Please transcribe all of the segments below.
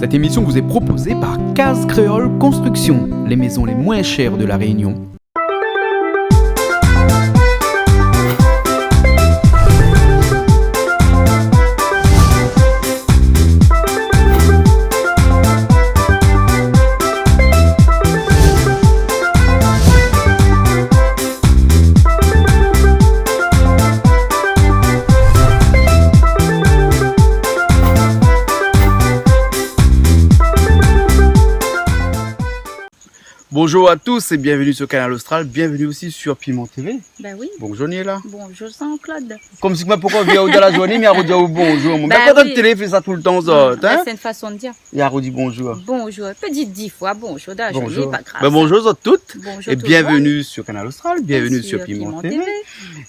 Cette émission vous est proposée par Case Créole Construction, les maisons les moins chères de la Réunion. Bonjour à tous et bienvenue sur Canal Austral, bienvenue aussi sur Piment TV. Ben oui. Bonjour Niela. Bonjour Jean-Claude. Comme si moi pourquoi on vient de la journée, mais il y a bonjour. Mais quand on télé fait ça tout le temps, ça, hein? C'est une façon de dire. Il y a dit bonjour. Bonjour, petite 10 fois bonjour dans la journée, pas grave. Ben bonjour à toutes Bonjour et bienvenue sur Canal Austral, bienvenue sur Piment TV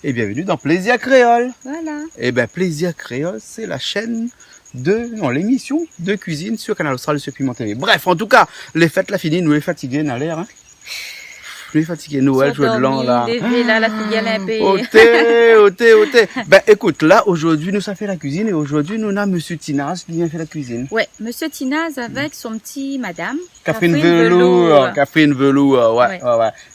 et bienvenue dans Plaisir Créole. Voilà. Et ben Plaisir Créole, c'est la chaîne l'émission de cuisine sur Canal Austral sur Piment TV. Bref, en tout cas, les fêtes la fini, nous les fatigués dans l'air, hein. Nous les fatigués, Noël, jour de l'an, là. Là, la fille, elle est un peu. Ôtez. Ben, écoute, là, aujourd'hui, nous, ça fait la cuisine et aujourd'hui, nous, on a Monsieur Tinaz qui vient faire la cuisine. Ouais, Monsieur Tinaz avec son petit madame. Catherine Velour. Catherine Velour, ouais.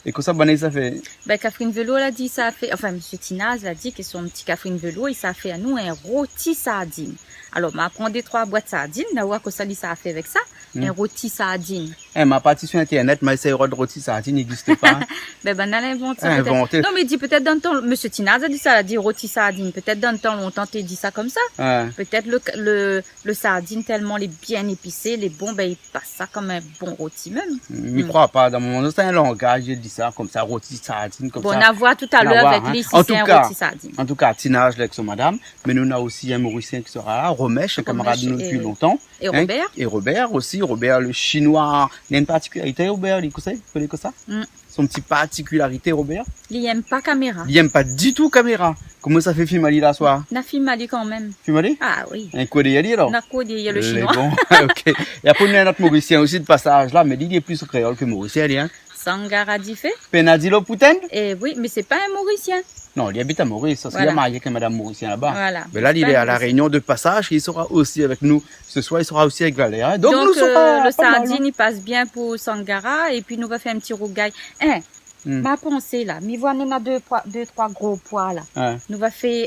Et comme ça, ça fait? Ben, Catherine Velour, elle a dit, ça a fait, enfin, Monsieur Tinaz a dit que son petit Catherine Velour, il s'est fait à nous un rôti sardine. Alors, on prend 2-3 boîtes sardines, on va voir ça a fait avec ça, un rôti sardine. Ma partie sur Internet, mais ça, de rôti sardine n'existe pas. On a inventé. Non, mais dit peut-être dans le temps, Monsieur Tinaz a dit ça, a dit rôti sardine. Peut-être dans le temps longtemps, tu dit ça comme ça. Peut-être le sardine, tellement les bien épicé, les bons, ben, il passe ça comme un bon rôti même. Je crois pas, dans mon c'est un langage, j'ai dit ça comme ça, rôti sardine, comme ça. On a vu tout à l'heure avec lui, si c'est un rôti sardine. En tout cas, Tinaz avec son madame, mais nous, on a aussi un Mauricien qui sera là, Romèche, un camarade de nous depuis longtemps. Et Robert. Et Robert aussi, Robert le chinois. Il a une particularité, Robert, il connaît que ça? Son petit particularité, Robert? Il n'aime pas caméra. Il n'aime pas du tout caméra. Comment ça fait Fimali là soir? On a Fimali quand même. Fimali? Ah oui. Un code y alors? On a code y le chinois. Bon, ok. Et après, on a notre Mauricien aussi de passage là, mais il est plus créole que Mauricien, hein? Sangara dit fait. Penadilo Pouten? Eh oui, mais c'est pas un Mauricien. Non, il habite à Maurice, il est marié avec Madame Mauricien là-bas. Voilà. Mais là, il est à la réunion de passage, il sera aussi avec nous. Ce soir, il sera aussi avec Valéa. Donc le sardine, il passe bien pour Sangara, et puis nous va faire un petit rougail. Ma pensée là, mi voit on a deux, trois gros pois là. Nous va faire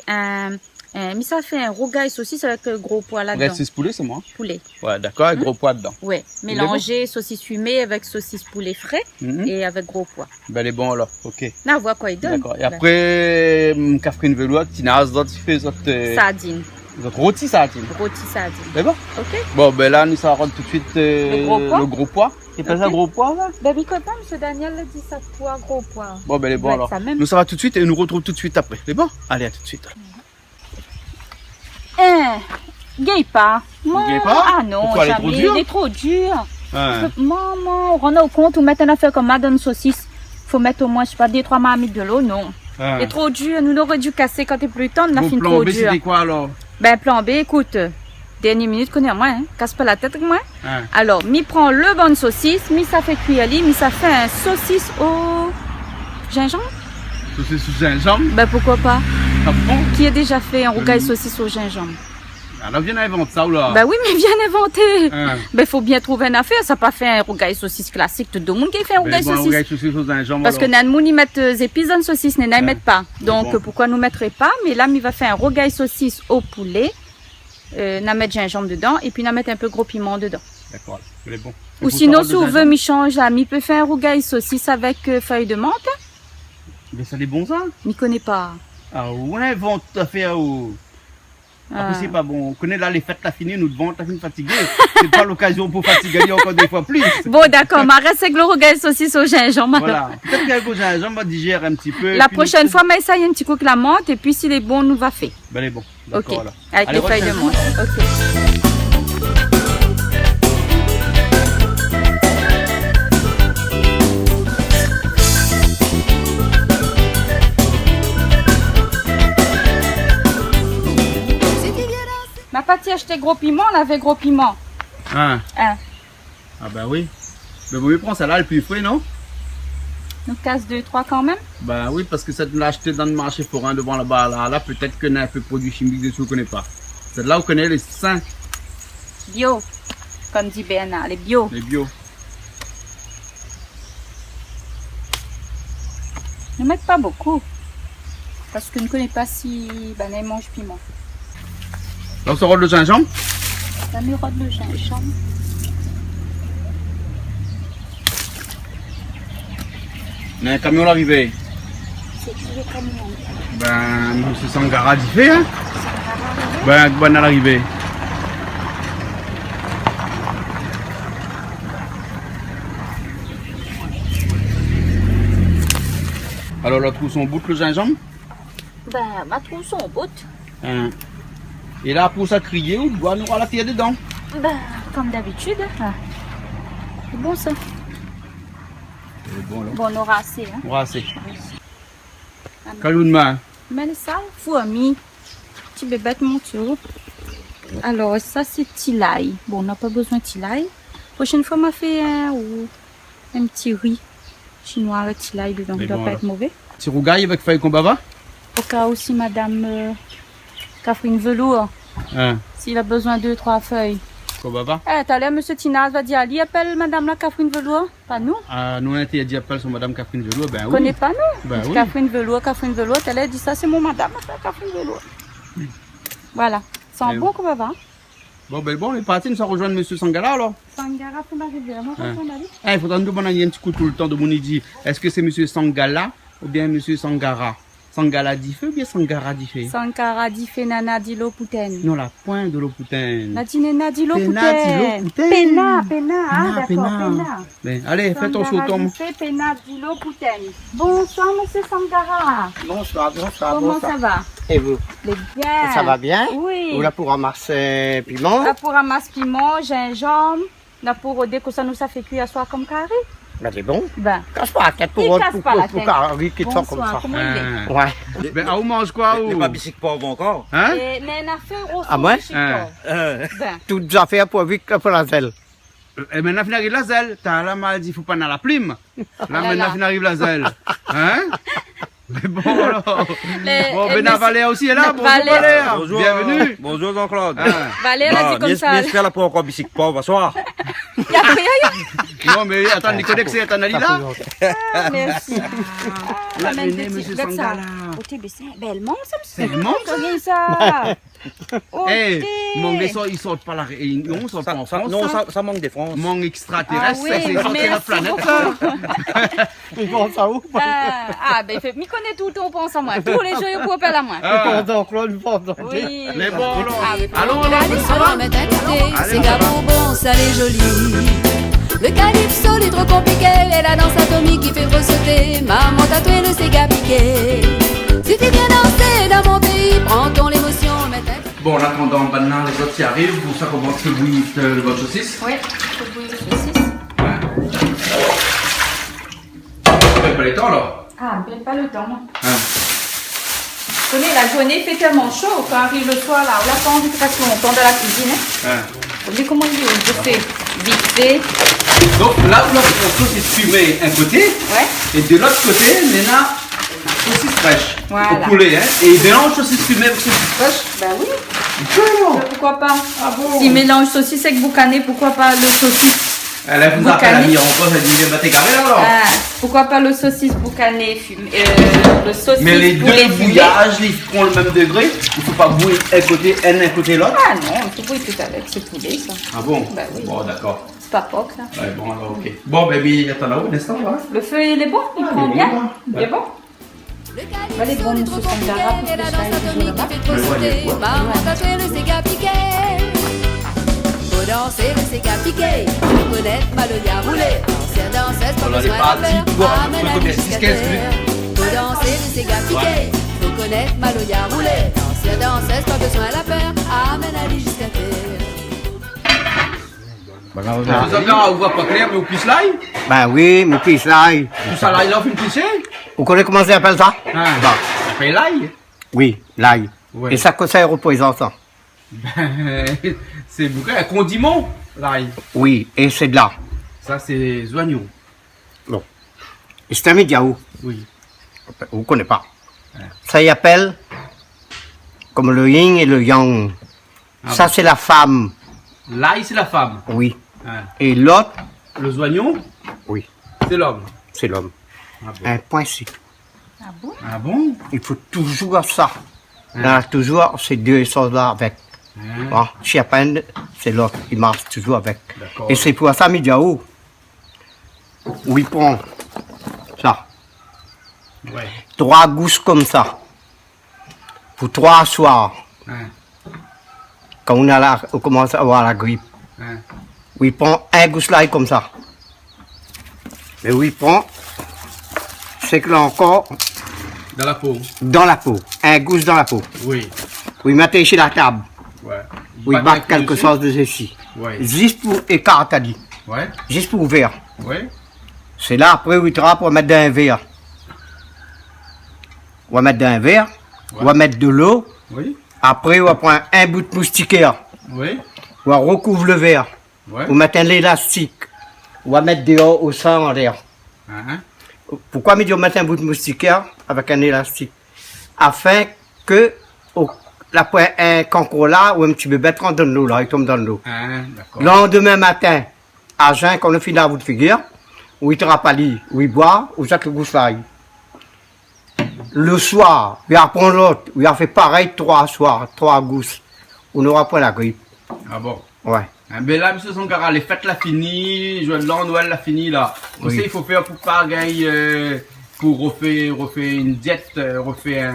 mais ça fait un rougail saucisse avec gros pois là-dedans. Saucisse poulet, c'est moi? Poulet. Ouais, d'accord, avec gros pois dedans. Ouais, mélanger saucisse fumée avec saucisse poulet frais et avec gros pois. Ben, les bons alors, ok. Là, on voit quoi il donne. D'accord. Et après, Catherine Velour, Tinaz, d'autres fait d'autres. Sardine. D'autres rôti sardine. Rôti sardine. C'est bon? Ok. Bon, ben là, nous allons tout de suite le gros pois. C'est pas ça, gros pois, là? Ben, oui, quand M. Daniel a dit ça, pois, gros pois. Bon, ben, les bons alors. Nous, ça va tout de suite et nous retrouvons tout de suite après. C'est bon? Allez, à tout de suite. Gay pas. Ah non, pourquoi jamais. Il est trop dur. Maman, on a au compte, ou mettre une affaire comme madame saucisse. Faut mettre au moins, je sais pas, 2-3 marmites de l'eau, non. Il est trop dur, nous l'aurait dû casser quand il plus le temps, on a fini trop dur. Plan B, c'était quoi alors? Ben, plan B, écoute, dernière minute, connais moi, hein, casse pas la tête avec moi. Alors, mi prend le bon saucisse, mi ça fait cuire, mi ça fait un saucisse au gingembre. Saucisse au gingembre? Ben, pourquoi pas? Ah bon? Qui a déjà fait un rougail saucisse au gingembre? Alors, viens inventer ça ou là? Ben oui, mais viens inventer. Ben, faut bien trouver une affaire. Ça pas fait un rougail saucisse classique. Tout le monde qui fait un rougail saucisse. Rougail saucisse au gingembre. Parce que nan ils mettent des épices dans le saucisse, ils n'en mettent pas. Donc, pourquoi nous mettrait pas? Mais là, il va faire un rougail saucisse au poulet. N'a mettre gingembre dedans et puis n'a mettre un peu gros piment dedans. D'accord, c'est bon. Ou sinon, si on veut, mi change là, mi peut faire un rougail saucisse avec feuilles de menthe. Mais ça, c'est bon ça? Mi connaît pas. Ah ouais, vente à faire au. Après, c'est pas bon. On connaît là les fêtes, t'as fini, nous devons, t'as fini fatigué. C'est pas l'occasion pour fatiguer encore des fois plus. Bon, d'accord, mais reste avec le rougail saucisse au gingembre. Voilà. Peut-être qu'avec le gingembre, on va digérer un petit peu. La prochaine fois, mais ça, il y a un petit coup que la menthe, et puis s'il est bon, on nous va faire. Ben, il est bon. Ok. Alors. Avec les feuilles de menthe. Ok. Ma partie acheter gros piment, on avait gros piment. Ah ben oui. Mais vous prendre ça là le plus frais, non? Nous casse 2-3 quand même. Ben oui, parce que ça l'a acheté dans le marché forain devant là-bas. Là, peut-être qu'on a un peu de produits chimiques dessus, on ne connaît pas. C'est là où on connaît les saints. Bio. comme dit Bernard, les bio. Les bio. Ne mettent pas beaucoup. Parce que je ne connais pas si Banaï mange piment. Là, on rôde le gingembre. La miroite de gingembre. Il y a un camion arrivé. C'est qui le camion? Ben, monsieur Sangara dit fait, hein? Ben, bon à l'arrivée. Alors, là, trouve son bout le gingembre? Ben, ma trouve son bout. Hein. Et là, pour ça crier, on doit nous la tire dedans. Ben, comme d'habitude. Hein. C'est bon ça. C'est bon, là. Bon, on aura assez. Hein. On aura assez. Calou de main. Mais ça, fourmi. Petit bébête mon tour. Alors, ça, c'est tilaï. Bon, on n'a pas besoin de tilaï. Prochaine fois, on m'a fait un petit riz chinois avec tilaï dedans. Il ne doit bon, pas alors. être mauvais. Petit rougail avec feuille combava? Au cas où si madame Catherine Velour, Hein. s'il a besoin de 2-3 feuilles. Combava? Eh, t'as l'air, monsieur Tinaz va dire, Ali appelle madame la Catherine Velour. Pas nous. Ah, nous, on a été dit appel sur madame Catherine Velour. Ben On oui. connaît pas nous. Ben oui. Catherine Velour, t'as l'air dit ça, c'est mon madame, Catherine Velour. Voilà. Sent Eh bon comme va. Bon, ben bon, les partis, nous sommes rejoindre monsieur Sangala alors. Sangara, faut m'arriver. Moi, Hein. on aller. Il faudra nous demander un petit coup tout le temps de mon dit. Est-ce que c'est monsieur Sangala ou bien monsieur Sangara? Sangala dit feu ou bien Sangara dit feu? Sankara di fenana di lo puten. Non, la pointe de l'Opoutaine. Nadine di lo Pena di lo puten. puten. Pena, ah Pena, d'accord, pena. pena. Ben, allez, fais ton Sangara saut, di fe, Pena di lo puten. Bonsoir, monsieur Sangara. Bonsoir, bonsoir, Comment bonsoir. ça va? Et vous? Les bien. Ça va bien? Oui. Vous là pour ramasser piment? Là pour ramasser piment, gingembre. Là pour rôder que ça nous a fait cuire à soir comme carré. Ben c'est bon. Ben, Casse pas la tête Il pour casse pour pas la pour tête. carré qui te sort comme bonsoir, ça. comment il est? Ah. Ouais. Ben, ah, où mange quoi, Il où? n'est pas bicycle pauvre encore. Hein? Mais on a fait au Ah, moi? Ben, Toutes affaires pour vite pour la zèle. Et maintenant, il arrive la zèle. T'as la maladie, il faut pas dans la plume. Là, là. maintenant, il arrive la zèle. Hein? Mais bon, alors. Bon, mais Bena Valère aussi est là. Bonjour, Valère. Valère. Bonjour. Bienvenue. Bonjour Jean-Claude. Hein? Valère a dit comme ça. J'espère là pour encore bicycle pauvre, bonsoir. Il y a rien. Non, mais attends, Nicolas, c'est un ali là? Ah, merci. La Ah, mais Béné, petit, monsieur regarde ça. Sangala. Oh, t'es baissé. Bellement, ça me C'est bon, ça? Regarde ça. Oh, Eh, t'es. mon vaisseau, ils sortent pas la réunion, ils sortent pas en France. Non, ça. ça manque des France. Mon extraterrestre, Ah oui, c'est sorti de la merci planète. beaucoup. ça. Ils vont ça où? Ben, il fait, m'y connaît tout, on pense à moi. Tous les jours, il faut appeler à moi. Ah, Claude, Oui. mais bon, alors. Ah, mais Allons, allez, alors, ça va? Mais d'un côté, Allez, c'est on va. Gabon bon, salé joli. Le calypso, il est trop compliqué. Et la danse atomique qui fait trop sauter. Maman tatoué le Sega piqué. Si tu viens danser dans mon pays, prends-ton l'émotion, mais d'un côté. Bon, en attendant, maintenant, les autres qui arrivent, vous, ça commence le bouillir de votre saucisse. Oui, je peux bouillir le saucisse. Faites pas les temps, là. Ah, mais pas le temps, moi. Hein. Vous connaissez, la journée fait tellement chaud quand arrive le soir, là, on n'a pas envie de rester longtemps dans la cuisine. Hein. Vous voyez comment il est? Je fais vite fait. Donc là, la saucisse fumée un côté, Ouais. et de l'autre côté, maintenant, saucisse fraîche. Voilà. Au poulet, hein. Et mélange saucisse fumée avec saucisse fraîche. Ben oui. Bon. Pourquoi pas? Ah bon? Si mélange saucisse avec boucané, pourquoi pas le saucisse? Elle a vous appelle à Boucané. dire encore, elle dit, bah, t'es carré là, alors. Ah, pourquoi pas le saucisse boucané fumé? Le saucisse Mais les poulet deux fumé. bouillages, ils font le même degré. Il faut pas bouillir un côté, un côté l'autre. Ah non, il faut bouillir tout avec, c'est poulet ça. Ah bon? Bah oui. Bon, d'accord. C'est pas poc ça. Ouais, bon, alors, ok. Bon, baby, attends là, un instant, là. Le feu il est bon, il prend il est bien. bon, Il est bon. Le Allez, bon, calypso, il est monsieur trop Sangara, compliqué. Et la pour que danse je fasse atomique là-bas. qui fait trop Le voilier, sauter. ouais. Maman tatoué le Sega piqué. Faut danser le Sega piqué. Faut connaître Maloya roulé. Ancien danseuse, pas Voilà, les besoin de parties, faire. tu vois, Amène faut la connaître jusqu'à 10-15 terre. Faut danser le Sega piqué. Faut connaître Maloya roulé. Ancien danseuse, pas besoin de la faire. Amène la jusqu'à terre. Vous avez on voit pas clair, mais au plus l'ail. Ben oui, mais puis l'ail. Tout ça, l'ail, là, on fait une cliché. Vous connaissez comment ça s'appelle ça? Ah, Bon. ça fait l'ail. Oui, l'ail. Ouais. Et ça sert pour les enfants. C'est beaucoup, un condiment, l'ail. Oui, et c'est de là. Ça, c'est les oignons. Bon. Et c'est un médiaou. Oui. Vous ne connaissez pas. Ça y appelle comme le yin et le yang. Ah Ça, c'est la femme L'ail, c'est la femme. Oui. Hein. Et l'autre, Le oignon, oui, c'est l'homme. c'est l'homme. Ah bon? Un point C. Ah bon? Ah bon? Il faut toujours ça. Il y en a toujours ces deux choses-là avec. Hein. Bon, si à peine, c'est l'autre. Il marche toujours avec. D'accord. Et c'est pour ça, Midiao, où il prend ça. Ouais. 3 gousses comme ça. Pour 3 soirs. Hein. Quand on commence à avoir la grippe. Hein. Où il prend un gousse là comme ça. Mais où il prend, c'est que là encore, Dans la peau. dans la peau. Un gousse dans la peau. Oui. Où il met chez la table. Ouais. Où il Bat bat avec quelque dessus. chose de ceci. Ouais. Juste pour écart, t'as dit. Ouais. Juste pour ouvrir. Ouais. C'est là après où il trappe pour mettre dans un verre. On va mettre dans un verre. On va mettre de l'eau. Oui. Après, on va prendre un bout de moustiquaire. Oui. On va recouvrir le verre. Ouais. On va mettre un élastique. On va mettre dehors au sang en l'air. Hein. Pourquoi on mettre un bout de moustiquaire avec un élastique? Afin que la pointe un cancre là ou un petit bébé rentre dans l'eau là, il tombe dans l'eau. Hein. D'accord. Lendemain matin, à jeun, quand on finit la voûte figure, où il trappe à lit, où il boit, où chaque gousse là. Le soir, il va prendre l'autre, il va faire pareil 3 soirs, 3 gousses. On n'aura pas la grippe. Ah bon. Ouais. Hein, ben là, monsieur Sangara, les fêtes la fini, joie de l'an, Noël la fini là. Vous Oui. savez, il faut faire pour pas gagner, pour refaire une diète, refaire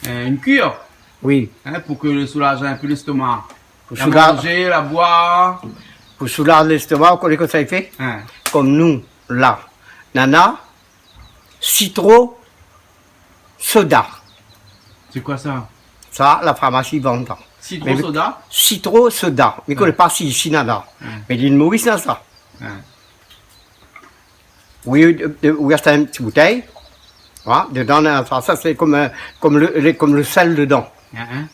une cure, Oui. hein, pour que le soulager un peu l'estomac. Pour La soulager, manger, la boire. pour soulager l'estomac, vous connaissez que ça fait? Hein. Comme nous, là. Nana, citron, soda. C'est quoi ça? Ça, la pharmacie vend ça. Citron Mais- soda? Citron, soda. Mais ne connaît pas si ici, nana. Mais l'île Maurice, n'a ça. Hein. Oui, où il y a une petite bouteille. Voilà, dedans, ça c'est comme le sel dedans. Hein.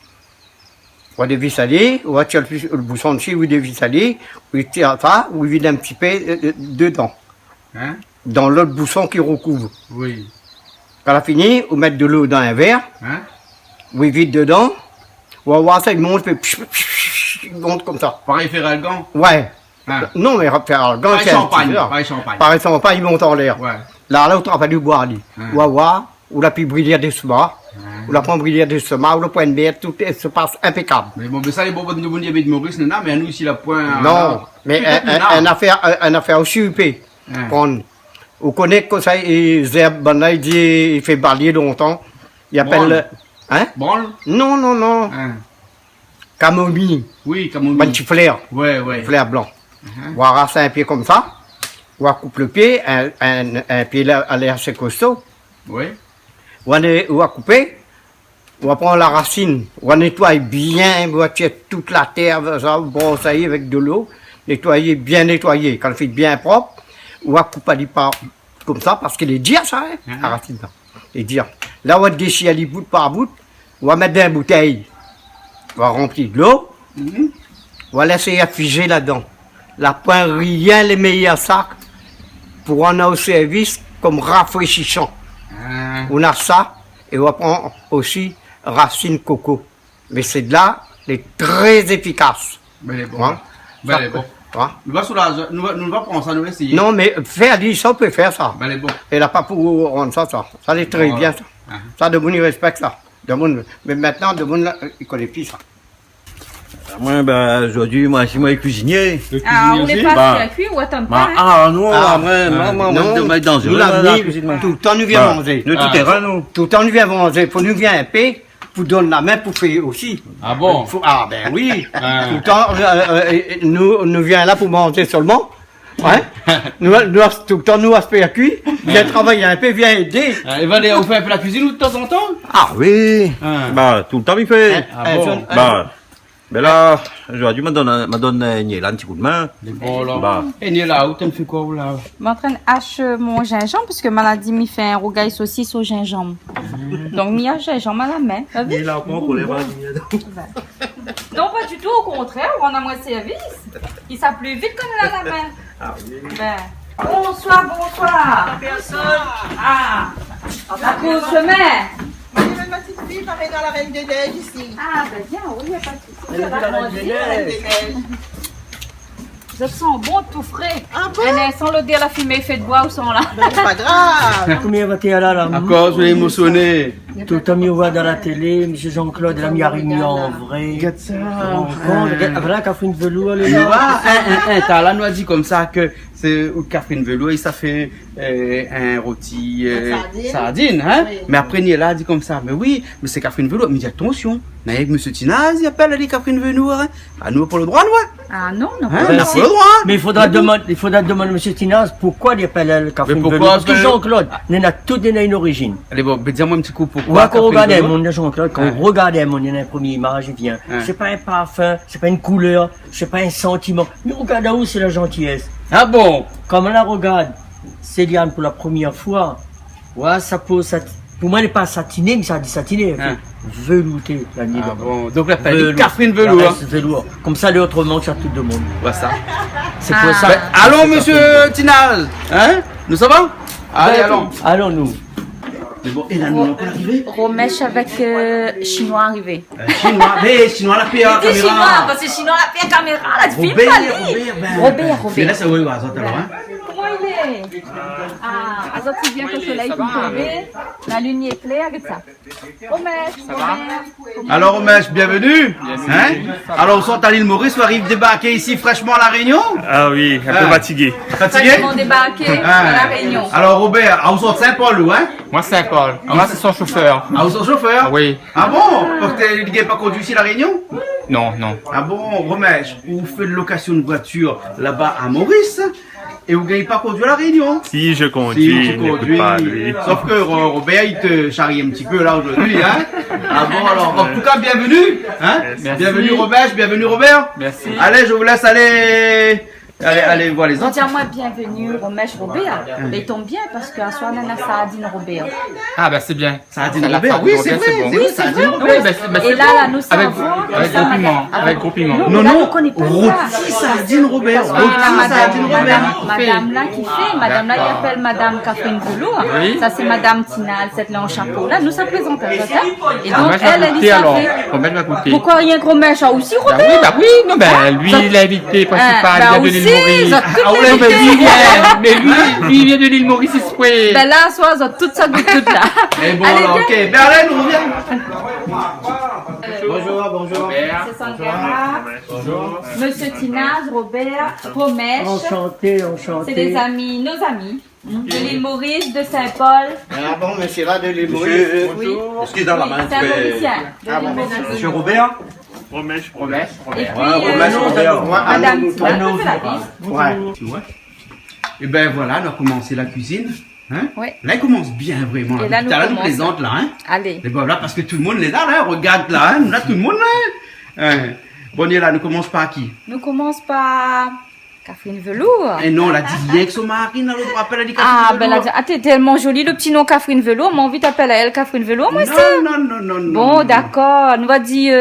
On va des vis salées, on va tirer le bouchon dessus, ou des vis salées, ou il tire ça, ou il vide un petit peu dedans. Hein. Dans l'autre bouchon qui recouvre. Oui. Quand on a fini, on met de l'eau dans un verre, Hein. on vide dedans, on va voir ça, il monte, il monte comme ça. Pareil faire un gant. Ouais. Hein. Non, mais faire le gant, Pareil c'est un champagne. petit verre. Pareil champagne. Par exemple, il monte en l'air. Ouais. Là, on a fallu boire, lui. Hein. On va voir, on a pu briller des semas, on a pu briller des semas, on a pu une bière, tout se passe impeccable. Mais bon, mais ça, les bonbons de bon diabète de Maurice, nana, mais à nous ici, la point. Non, mais une affaire aussi huppée. Hein. On connaît que ça, et Zeb, il dit, il fait balayer longtemps. Il appelle, hein? Branle? Non, non, non. Hein. Camomille, Oui, comme on un dit. petit flair, Ouais, ouais. flair blanc. On va raser un pied comme ça. On va couper le pied, un pied là, à l'air assez costaud. Ouais. On va couper, on va prendre la racine, on va nettoyer bien, on va tirer toute la terre, ça, brosser avec de l'eau, nettoyer, bien nettoyer. Quand on fait bien propre, on va couper les parts comme ça, parce qu'il est dur ça, hein, la racine. Là. Il est dur. Là, on va déchirer les bout par bout, on va mettre dans une bouteille, on va remplir de l'eau, on va laisser figer là-dedans. La point rien les meilleurs sacs pour en avoir au service comme rafraîchissant. Hein. On a ça et on va prendre aussi racine coco. Mais c'est de là, les très efficace. Ben, elle est bon. Hein? Ben, elle est bon. Hein? Nous va soulager, nous va prendre ça, nous va essayer. Non, mais faire dit, ça on peut faire ça. Ben, elle est bon. Elle n'a pas pour rendre ça, ça. Ça est très Voilà. bien, ça. Ah. Ça, de bon, il respecte ça. De bon, mais maintenant, de bon, là, il connaît plus ça. Moi, ben, aujourd'hui, moi, je suis cuisinier. Ah, on n'est pas Bah. bien cuit ou attends Bah, pas, hein? ah, non, après, moi, non, moi, dans nous, l'avenir, tout le temps, nous vient Bah, manger. nous, tout est rare, nous. Tout le temps, nous vient manger. Pour nous vient un peu, pour donner la main pour faire aussi. Ah bon? Ah ben oui, Ah. tout le temps, nous vient là pour manger seulement. Ouais. nous, tout le temps, nous, à se faire cuire, viens travailler un peu, viens aider. Il va aller, on fait un peu la cuisine ou de temps en temps? Ah oui. Ah. Bah, tout le temps, il fait. Ah bon? Bah, ben là, aujourd'hui, m'a donné un petit coup de main. Bon, là. Bah. Et ni là, où t'en fais quoi, ou là? Je suis en train de hacher mon gingembre parce que maladie m'y fait un rogaille saucisse au gingembre. Donc, m'y a gingembre à la main. T'as vu? là, on les Non, pas du tout, au contraire, on a moins de service. Il s'est plus vite qu'on l'a à la main. Ah oui. Ben, bonsoir, bonsoir. Personne. Ah, la pause semaine. Ma petite fille paraît dans la Reine des Neiges ici. Ah, ben bien, oui, il n'y a pas de souci. Ça La va Reine des grandir. Neiges. Ça sent bon tout frais. Ah bon? Sans l'odeur la fumée fait de bois ou sans là. Ben, c'est pas grave. Combien va-t-il là, là? À cause de l'émotionné. Tout le monde voit dans la télé, M. Jean-Claude, il a mis à Réunion en vrai. Regarde ça. Voilà, Catherine Velour, elle est Tu là. vois, t'as nous a dit comme ça que c'est Catherine Velour et ça fait un rôti sardine, hein? Oui. Mais après, Niela a dit comme ça, mais oui, mais c'est Catherine Velour. Mais dis attention, avec M. Tinaz, il appelle elle Catherine Velour, hein? Ah, nous, pas le droit, nous, Ah non, non. hein? On Ben, n'a si. pas le droit. Mais il faudra demander M. Tinaz pourquoi il appelle elle Catherine Mais pourquoi? Velour. Parce que Ben- Jean-Claude, il a tout une origine. Allez, bon, ben, dis-moi un petit coup On pourquoi. va qu'on regarde Catherine un Velour? monde, Jean-Claude, quand Ouais. on regarde un monde, il y a une première image, il vient. Ouais. C'est pas un parfum, c'est pas une couleur, c'est pas un sentiment. Mais regarde où c'est la gentillesse. Ah bon? Comme on la regarde, Céliane pour la première fois, ouais, ça pose, pour moi, elle n'est pas satinée, mais ça dit satiné, elle Hein. fait velouté, la nuit. Ah bon, donc la appelle Catherine Velour. Ouais, c'est velours. Comme ça, l'autre manque à tout le monde. Voilà ça. C'est pour Ah. ça. Ben, allons, monsieur Tinaz, hein? Nous ça va? Allez, allons. Allons-nous. Mais bon, et là, nous, on peut arriver? Romèche avec chinois arrivé. Chinois, mais chinois, la paix, Dis chinois, caméra. parce que chinois la pire caméra, là, tu filmes Robert, pas lui. Robert. Robert. Mais là, c'est oui, attends, hein. Comment il est? Ah, alors tu viens que le soleil peut tomber, la lune est claire, regarde ça. Romèche, Robert. Alors, Romesh, bienvenue. Hein? Alors, on sort à l'île Maurice, on arrive débarquer ici fraîchement à La Réunion. Ah oui, un peu Ah. fatigué. Fatigué? Ils débarqué à La Réunion. Alors, Robert, on sort de Saint-Paul, où, hein? Moi, c'est Paul. Moi, c'est son chauffeur. Ah, vous êtes chauffeur? Oui. Ah bon? Parce que tu n'as pas conduit ici La Réunion? Non, non. Ah bon, Romesh, vous faites de location de voiture là-bas à Maurice et vous ne gagnez pas conduire à La Réunion? Si je Si, conduis, tu il n'écoute conduis. pas, lui. Sauf que Robert, il te charrie un petit peu là aujourd'hui, hein? Ah bon, alors, en tout cas, bienvenue, hein? Merci. Bienvenue Robert, bienvenue Robert. Merci. Allez, je vous laisse aller, allez voir les autres. Tiens-moi bienvenue, Romèche Robert. Mais il tombe bien parce qu'à soir, on a Sardine Robert. Ah, ben c'est bien. Sardine La Robert, Sardine oui, c'est Robert, vrai, bon. c'est vrai, Sardine Oui, Robert. ben, Et c'est là, bon. là, nous Avec, savons. avec gros piment. Avec gros piment. Non, Là, non, on connaît pas rôti Sardine Robert, Parce que la rôti Sardine Robert. madame là qui fait, madame là, il D'accord. appelle madame Catherine Velour. Oui. Ça, c'est madame Tinal, cette là en chapeau. Là, nous, ça présente à ça. Et donc, Moi, je vais elle goûter y alors. fait. Robert va goûter. Pourquoi rien que Romèche a aussi, Bah Robert? oui, bah oui, non, ben lui, il est invité principal, bah il vient de aussi, l'île Maurice. ils ont toutes Ah ouais, invité. mais lui, il vient, mais lui, il vient de l'île Maurice, il se fait. Ben là, soit, ils ont toute ça goûte toute là. Et bon, Allez, alors, viens. ok, Berlin, nous revient. Bonjour. C'est Sangara. Monsieur Tinaz, Robert, Romèche. Enchanté. C'est des amis, nos amis. De l'île Maurice, de Saint-Paul. Ah bon, monsieur là de l'île Oui. Ce qui est dans la main, C'est un Mauricien. de l'île Maurice. Monsieur Robert? Romèche. Et puis, Madame Madame Tinaz, on fait la piste. Ouais. Et ben voilà, on a commencé la cuisine. Hein? Ouais. Là, il commence bien, vraiment. Et là, nous Tout à l'heure, nous commençons. plaisante, là. Hein? Allez. Et ben là, parce que tout le monde est là, là. Regarde, là. Hein? Là, tout le monde, là. Hein? Bon, on est là, nous commence par qui? Nous commençons par Catherine Velour. Et non, on a dit rien que son mari, là, l'autre rappelle, elle dit Ah, Catherine ben Velour. là, t'es tellement jolie, le petit nom Catherine Velour. Moi, envie t'appeler elle Catherine Velour, moi aussi. Non. Bon, d'accord. Nous va dire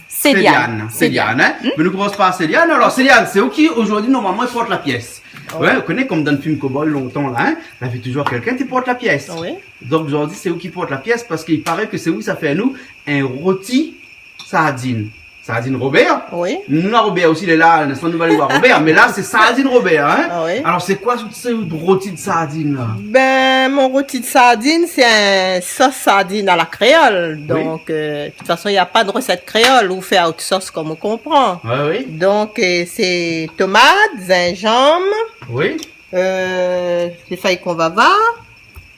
Céliane. Céliane, hein? Mais nous commençons par Céliane. Alors, Céliane, c'est où qui, aujourd'hui, normalement, il porte la pièce. Ouais, on connaît comme dans le film Cowboy longtemps, là, hein? Il y avait toujours quelqu'un qui porte la pièce. Oui. Donc, aujourd'hui, c'est où qui porte la pièce parce qu'il paraît que c'est où ça fait à nous un rôti sardine. Sardine Robert. Oui. Nous, là, Robert aussi, il est là, nous allons aller voir Robert, mais là, c'est sardine Robert, hein? Ah oui. Alors, c'est quoi ce rôti de sardine, là? Ben, mon rôti de sardine, c'est un sauce sardine à la créole. Donc, de toute façon, il n'y a pas de recette créole ou fait autre sauce comme on comprend. Oui. Donc, c'est tomates, gingembre, Oui. les feuilles qu'on va voir.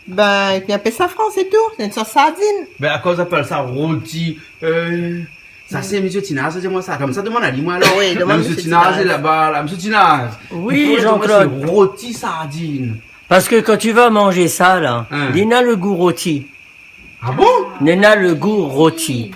Ben, et puis un peu de safran, c'est tout. C'est une sauce sardine. Ben, à cause on appelle ça rôti, ça c'est monsieur Tinaz, dis-moi ça, comme ça, demande à lui, moi, alors. Oui, demande monsieur monsieur Tinaz Tinaz. est là-bas, là, monsieur Tinaz. Oui, Il faut dire, moi, Jean-Claude. c'est rôti sardine. Parce que quand tu vas manger ça, là, Hein. il a le goût rôti. Ah bon? Il a le goût rôti.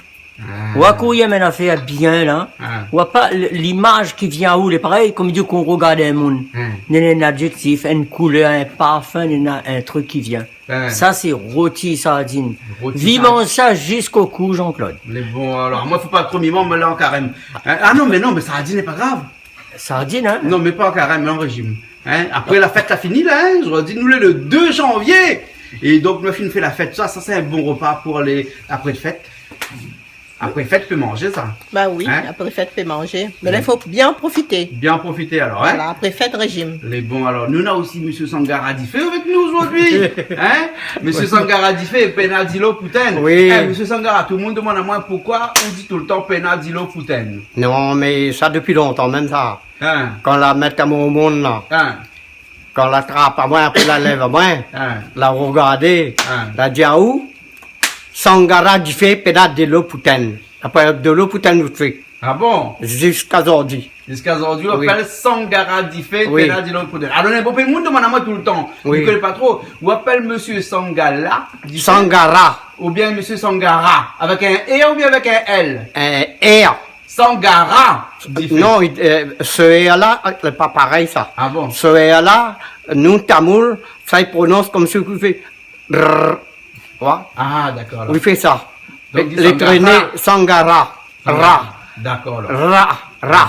Ou à courir, mais on a fait bien, là. Ah. Ou pas l'image qui vient où, les pareil, comme dit qu'on regarde un monde. Il y a un adjectif, une couleur, un parfum, il y a un truc qui vient. Ouais. Ça, c'est rôti sardine. Rôti Vivons ça jusqu'au cou, Jean-Claude. Mais bon, alors, moi, faut pas premier moment me là en carême. Hein? Ah non, mais sardine n'est pas grave. Sardine, hein? Non, mais pas en carême, mais en régime. Hein? Après, la fête a fini, là, hein? Je leur dis, nous, le 2 janvier. Et donc, nous, on fait la fête. Ça, c'est un bon repas pour les après de fête. Après fête, peut manger ça. Bah oui, Hein? après fête, peut manger. Mais là, il faut bien en profiter. Bien profiter alors, hein. Voilà, après fête, régime. Les bons, alors, nous avons aussi Monsieur Sangara Diffé avec nous aujourd'hui. Hein? Monsieur Sangara Diffé, Penadilo Pouten. Oui. Monsieur Sangara, tout le monde demande à moi pourquoi on dit tout le temps Penadilo Pouten. Non, mais ça depuis longtemps, même ça. Hein? Quand la met à mon monde, là, Hein? quand la trappe à moi, après la lève à moi, Hein? la regarder, Hein? la diaou, Sangara du fait pédale de l'eau poutaine. Après de l'eau poutaine nous fait. Ah bon? Jusqu'à aujourd'hui. Jusqu'à aujourd'hui, on Oui. appelle Sangara Diffé, Oui. Penadilo Pouten. Alors, bon, le monde demande à moi tout le temps. Oui. Je ne connais pas trop. Ou appelle Monsieur Sangala Diffé, Sangara, ou bien Monsieur Sangara, avec un E ou bien avec un L. air. Sangara Diffé. Non, ce air-là, c'est pas pareil ça. Ah bon? Ce air-là, nous, tamoul, ça il prononce comme ce qu'il fait. Brrr. Voilà. Ah, d'accord. alors. Oui, fait ça. Donc, dit Les Sangara. traînées, Sangara, ra, D'accord, alors. ra.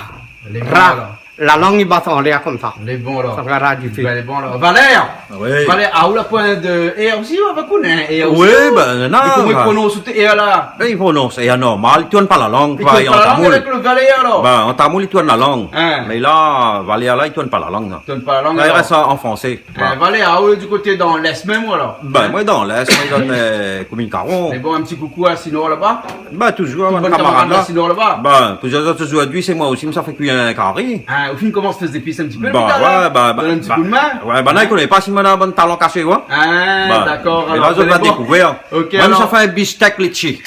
Les bons, Ra. alors. La langue, il bat en l'air comme ça. Les bons, alors. Sangara du fait. Ben, les bons, alors. Valère! Oui. Valère, ah, où la pointe de E aussi, on va connaître. E aussi. Oui, ben, non. Et comment il prononce ce E là? Ben, il prononce, c'est normal, il tourne pas la langue. Il pareil, tourne en pas la langue tamoul. avec le Valère, alors. Ben, en tamoul, il tourne la langue. Hein. Mais là, Valéa, là, il tourne pas la langue. Non. Il tourne pas la langue, Là, il alors. reste en français. Valère, ah, où du côté dans l'Est même, ou alors? Ben, moi, dans l'Est, moi, il donne combien de carons. Mais bon, un petit coucou à Sinor là-bas. Ben, toujours, Une mon bonne camarade camarade à là. Sinor là-bas. Ben, plusieurs autres aujourd'hui, c'est moi aussi, mais ça fait cuire un carré. Hein, au film, comment se faisait pisser un petit peu, Ben, le gars, là? ouais, ben, Donne un petit coup de main. Ouais, ben, là, il connaît pas si mon a un bon talent caché, ouais. Ah, Ben, d'accord. Mais là, je c'est vais bon. découvrir. Ok, Même alors. ça fait un beefsteak litchi.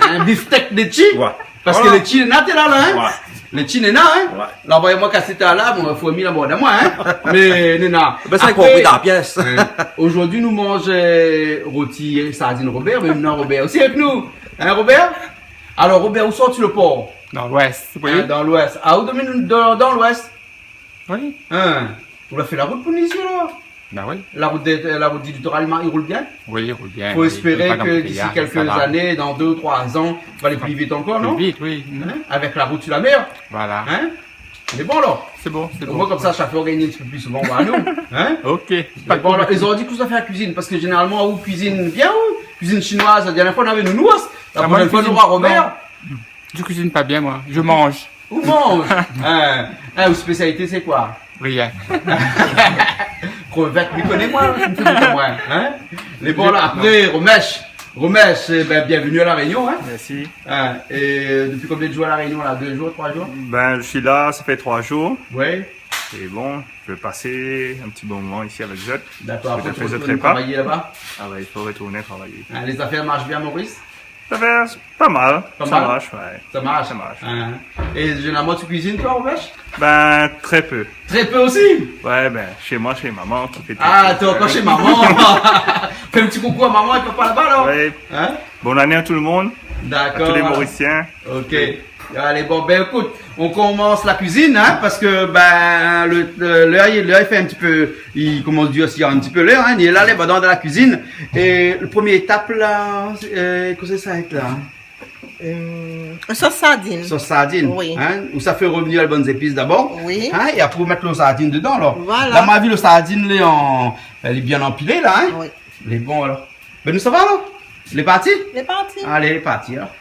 Un beefsteak de chi. Ouais. Parce Voilà. que le chi est là, t'es là, hein? Ouais. Le chi n'est là, hein? Ouais. Là, voyez-moi casser ta là, bon, faut mis la mode à moi, hein? Mais, Nena. Ben, ça, il Après, compris dans la pièce. Aujourd'hui, nous mangeons rôti et sardine Robert, mais maintenant Robert aussi avec nous. Hein, Robert? Alors, Robert, où sors-tu le port? Dans l'ouest, oui. Hein, dans l'ouest. Ah, où domine dans l'ouest? Oui. Hein? On a fait la route pour nous ici, là? Ben oui. La route du littoral, il roule bien? Oui, il roule bien. Faut oui. espérer Pas que d'embouteillage, d'ici ça quelques va. années, dans 2 ou 3 ans, ça va aller plus vite encore, non? Plus vite, oui. Hein? Avec la route sur la mer. Voilà. Hein? C'est bon, là? C'est bon, c'est Au bon. moins, comme ça, chaque fois, on gagne un petit peu plus souvent, à nous. Hein? Ok. Mais bon, alors, ils ont dit que vous avez fait la cuisine, parce que généralement, vous cuisine bien, ou cuisine chinoise. La dernière fois, on avait nous, la Ah, moi, prochaine je fois, nous cuisine- aura Robert. Je cuisine pas bien, moi. Je mange. Vous mange. Hein? Hein, vos spécialités, c'est quoi? Rien. Crevette, mais connais-moi, je me fais beaucoup moins. Hein? Les bons, là, après, Romèche. Romèche, ben, bienvenue à La Réunion, hein? Merci. Hein? Et depuis combien de jours à La Réunion, là? 2 jours, 3 jours? Ben, je suis là, ça fait 3 jours. Oui. Et bon, je vais passer un petit bon moment ici avec Zot. D'accord, après, Peut-être tu que je retournes serai pas. travailler là-bas. Ah ouais, il faut retourner travailler. Hein, les affaires marchent bien, Maurice? Ça fait pas mal. Pas ça mal? marche, ouais. Ça marche? Ça marche. Hein? Et généralement, tu cuisines, toi, Romèche? Ben, très peu. Très peu aussi. Ouais, ben, chez moi, chez maman qui fait tout. Ah, t'es encore chez maman. Fais un petit coucou à maman et papa là-bas, là. Ouais. Hein? Bonne année à tout le monde, à D'accord. tous les voilà. Mauriciens. Ok. Allez, bon, ben écoute, on commence la cuisine, hein, parce que, ben, l'œil fait un petit peu, il commence à aussi un petit peu l'heure, hein, il est là, les dans la cuisine. Et le premier étape, là, qu'est-ce que ça va être, là? Sauce sardine. Sauce sardine. Oui. Hein, où ça fait revenir les bonnes épices d'abord. Oui. Hein, et après, mettre le sardine dedans, là. Voilà. Là, ma vie, le sardine, elle est bien empilée, là, hein. Oui. Les bons, alors. Ben, nous, ça va, là? Les partis? Les parties. Allez, les partis, alors.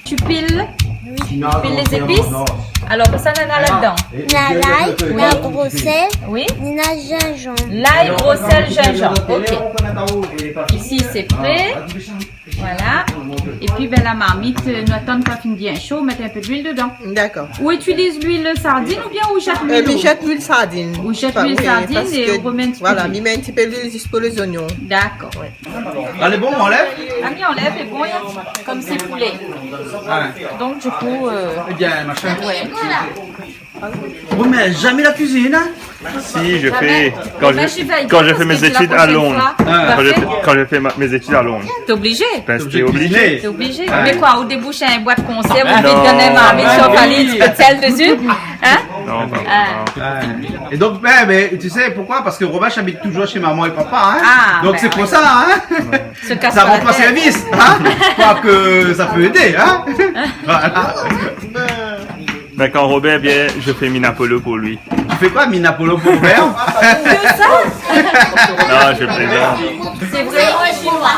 Tu piles Sinon, piles les non, épices? non. Alors, ça en a là-dedans. La l'ail, la grosselle, Oui. la gingembre. L'ail, gros sel, gingembre. Ok. Ici, c'est prêt. Voilà. Et puis, ben, la marmite, nous attendons quand il bien chaud, mettre un peu d'huile dedans. D'accord. Ou utilise l'huile sardine ou bien ou jette l'huile? Mais jette l'huile sardine. Ou jette Enfin, l'huile oui, sardine parce et que, on remet un petit peu Voilà, d'huile. m'y met un petit peu d'huile juste pour les oignons. D'accord. Allez, bon, on enlève. Ami, on lève et bon, comme c'est poulet. Hein. Donc, du coup, Eh bien, machin. Oui, mais jamais la cuisine, hein? Si, je Jamais. fais, quand Mais je, j'y vais quand bien je parce fais mes que la études à prochaine Londres. fois, parfait. Quand je fais mes études à Londres. T'es obligé. Ben, T'es c'était obligé. T'es obligé. Mais quoi, au débouche un boîte de conserve, Ah, ou vite non. donner un marmite, Ah, chauffe à oui. l'huile, tu peux de sel dessus. Hein? Non, pas Ah. Et donc, ben, mais tu sais pourquoi? Parce que Robert habite toujours chez maman et papa, hein? Ah, Donc ben c'est pour oui. ça, hein? Se casse Ça pas la rend pas tête. service, hein? Je crois que ça peut aider, hein? Voilà. Mais quand Robert vient, je fais Minapolo pour lui. Tu fais quoi, Minapolo pour Robert? Que ça? Non, je plaisante. C'est vraiment chinois.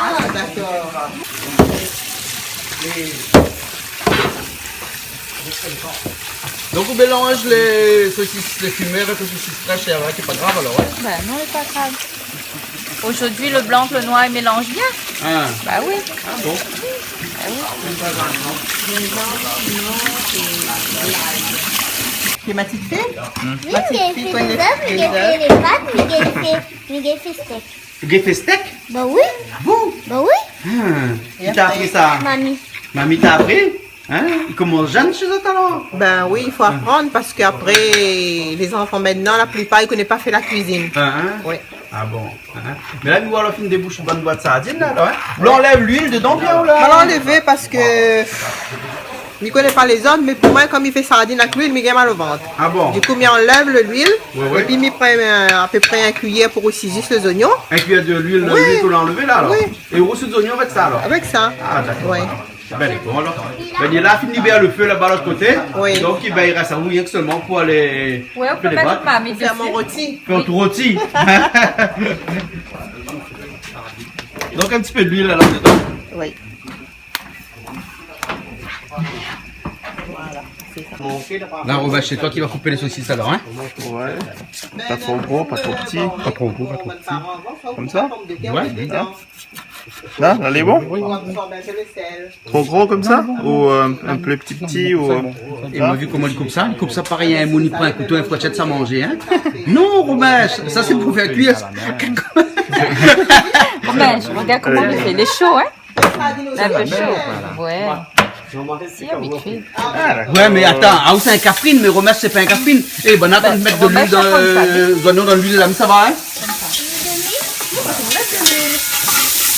Donc on mélange les saucisses, les fumées avec les saucisses fraîches et avec, c'est pas grave alors, ouais. Ben non, c'est pas grave. Aujourd'hui, le blanc, le noir, ils mélangent bien. Ah, Bah oui. ah bon. C'est ma petite fille? Miguel fait des œufs, Miguel fait les pâtes, Miguel fait steak. Miguel fait steak? Bah oui. Ah bon? Bah oui. Qui t'a appris ça? Mamie. Mamie t'a appris? Hein? Ils commencent jeunes chez eux alors? Ben oui, il faut apprendre parce qu'après, les enfants maintenant, la plupart, ils ne connaissent pas faire la cuisine. Hein? Oui. Ah bon? Hein? Mais là, nous allons faire une débouche une bonne boîte de sardines là, alors, hein? Vous l'enlève l'huile dedans bien ou là? On va l'enlever parce que je ne connais pas les autres, mais pour moi, comme il fait sardine avec l'huile, il a mal au ventre. Ah bon? Du coup, il enlève l'huile Ouais. et puis il prend à peu près un cuillère pour aussi juste les oignons. Un cuillère de l'huile, Oui. l'huile qu'on l'a enlevé là alors? Oui. Et aussi des oignons avec ça alors? Avec ça. Ah d'accord. Oui. Ben bon alors. Ben il est là, fini bien le feu là-bas de l'autre côté. Oui. Donc il reste à vous rien que seulement pour aller Ouais, on peut faire les mettre boîtes. mamie Faire mon dessus. rôti. Faire tout rôti. Donc un petit peu d'huile là-dedans. Oui. Là, Robert, c'est toi qui vas couper les saucisses alors, hein? Ouais. Pas trop gros, pas trop petit. Pas trop gros, pas trop petit. Comme ça? Ouais, dis ça. Là, elle est bon? C'est le sel. Trop gros comme ça? Ou un peu petit ou... Et moi, vu comment il coupe ça pareil à un moni prend un couteau et un fourchette à manger, hein? Non, Robert, ça c'est pour faire cuire. Ben, je regarde comment il fait. Il est chaud, hein? Un peu chaud. Ouais. Si, habitué. Ouais, mais attends, c'est un caprine, mais Romer, c'est pas un caprine. Eh ben, attends de mettre de l'huile dans l'huile là, mais ça va, hein?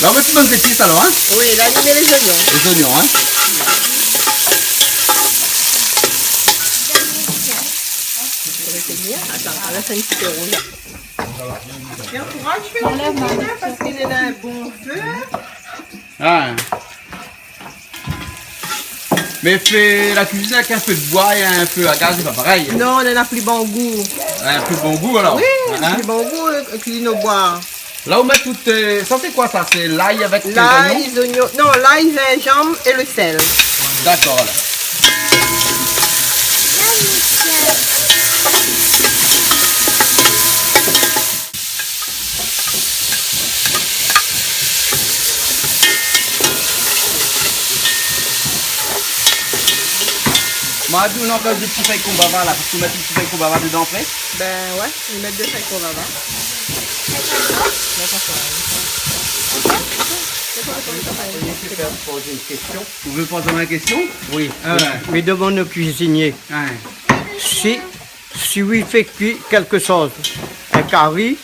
Là, on va te donner tes pistes alors, hein? Oui, là, il met les oignons. Les oignons, hein? Attends, là, c'est un petit peu rouge. Et encourage, fais le parce qu'il est dans un bon feu. Ah. Mais fais la cuisine avec un peu de bois et un peu à gaz, c'est pas pareil. Non, on en a plus bon goût. Un peu bon goût alors. Oui, Hein? plus bon goût, cuisine au bois. Là, on met toutes. Ça, c'est quoi ça? C'est l'ail avec les L'ail, oignons? les oignons. Non, l'ail, gingembre et le sel. D'accord, là. Moi, on a encore des petits feuilles qu'on va voir là, parce qu'on met des petits feuilles qu'on va voir dedans après. Ben ouais, ils mettent 2 feuilles qu'on va voir. Vous voulez poser une question? Oui. Ah ouais. Mais devant nos cuisiniers, Ouais. si lui fait cuire quelque chose, un curry,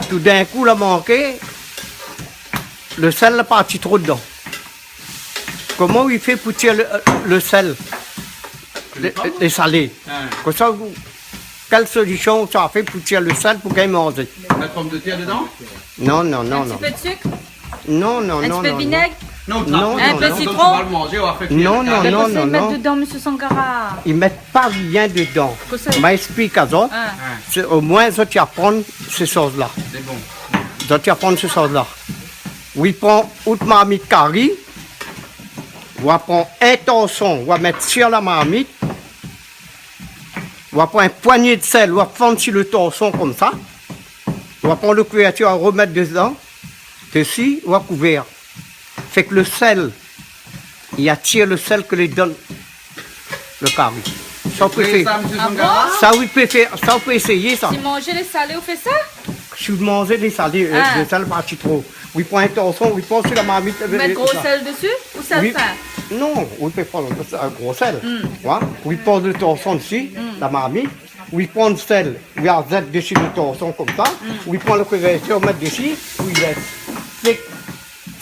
tout d'un coup, il a manqué, le sel est parti trop dedans. Comment il fait pour tirer le sel, les salés? Ouais. Comme ça, quelle solution ça a fait pour tirer le sel pour qu'il mange? Mettre pomme de terre dedans? Non, non, Un non, petit non. peu de sucre, Non, non, un non, petit peu de non. vinaigre. Non, Non, un non, peu non. de Donc, citron. on va le manger, on va faire cuire. Non, non, Mais non, qu'est-ce qu'ils mettent non. dedans, monsieur Sangara? Ils mettent pas rien dedans. Qu'est-ce que c'est? M'explique à ça. Ah. C'est au moins, ça, tu apprends ces choses-là. C'est bon. Ça, tu apprends ces choses-là. Oui, prend une marmite curry. On va prendre un torson, on va mettre sur la marmite. On va prendre un poignet de sel, on va prendre sur le torson comme ça. On va prendre le couverture, on va remettre dedans. Dessus, on va couvrir. Fait que le sel, il attire le sel que les donne le curry. Ça, on peut Oui, faire. ça, monsieur Ah Sangara? Ça, oui, peut faire. Ça, on peut essayer ça. Si manger les salés, on fait ça? Si vous mangez des salés, Ah. des sels partis trop. Oui, prend un torson, oui, prend sur la marmite. Mettre gros ça. sel dessus ou sel Oui. fin? Non, on peut prendre un gros sel. Voilà. Oui, prend le torson dessus, la marmite. Oui, prend le sel, oui, on jette dessus le torson comme ça. Oui, prend le couverture, mettre dessus, oui, laisse. Fait que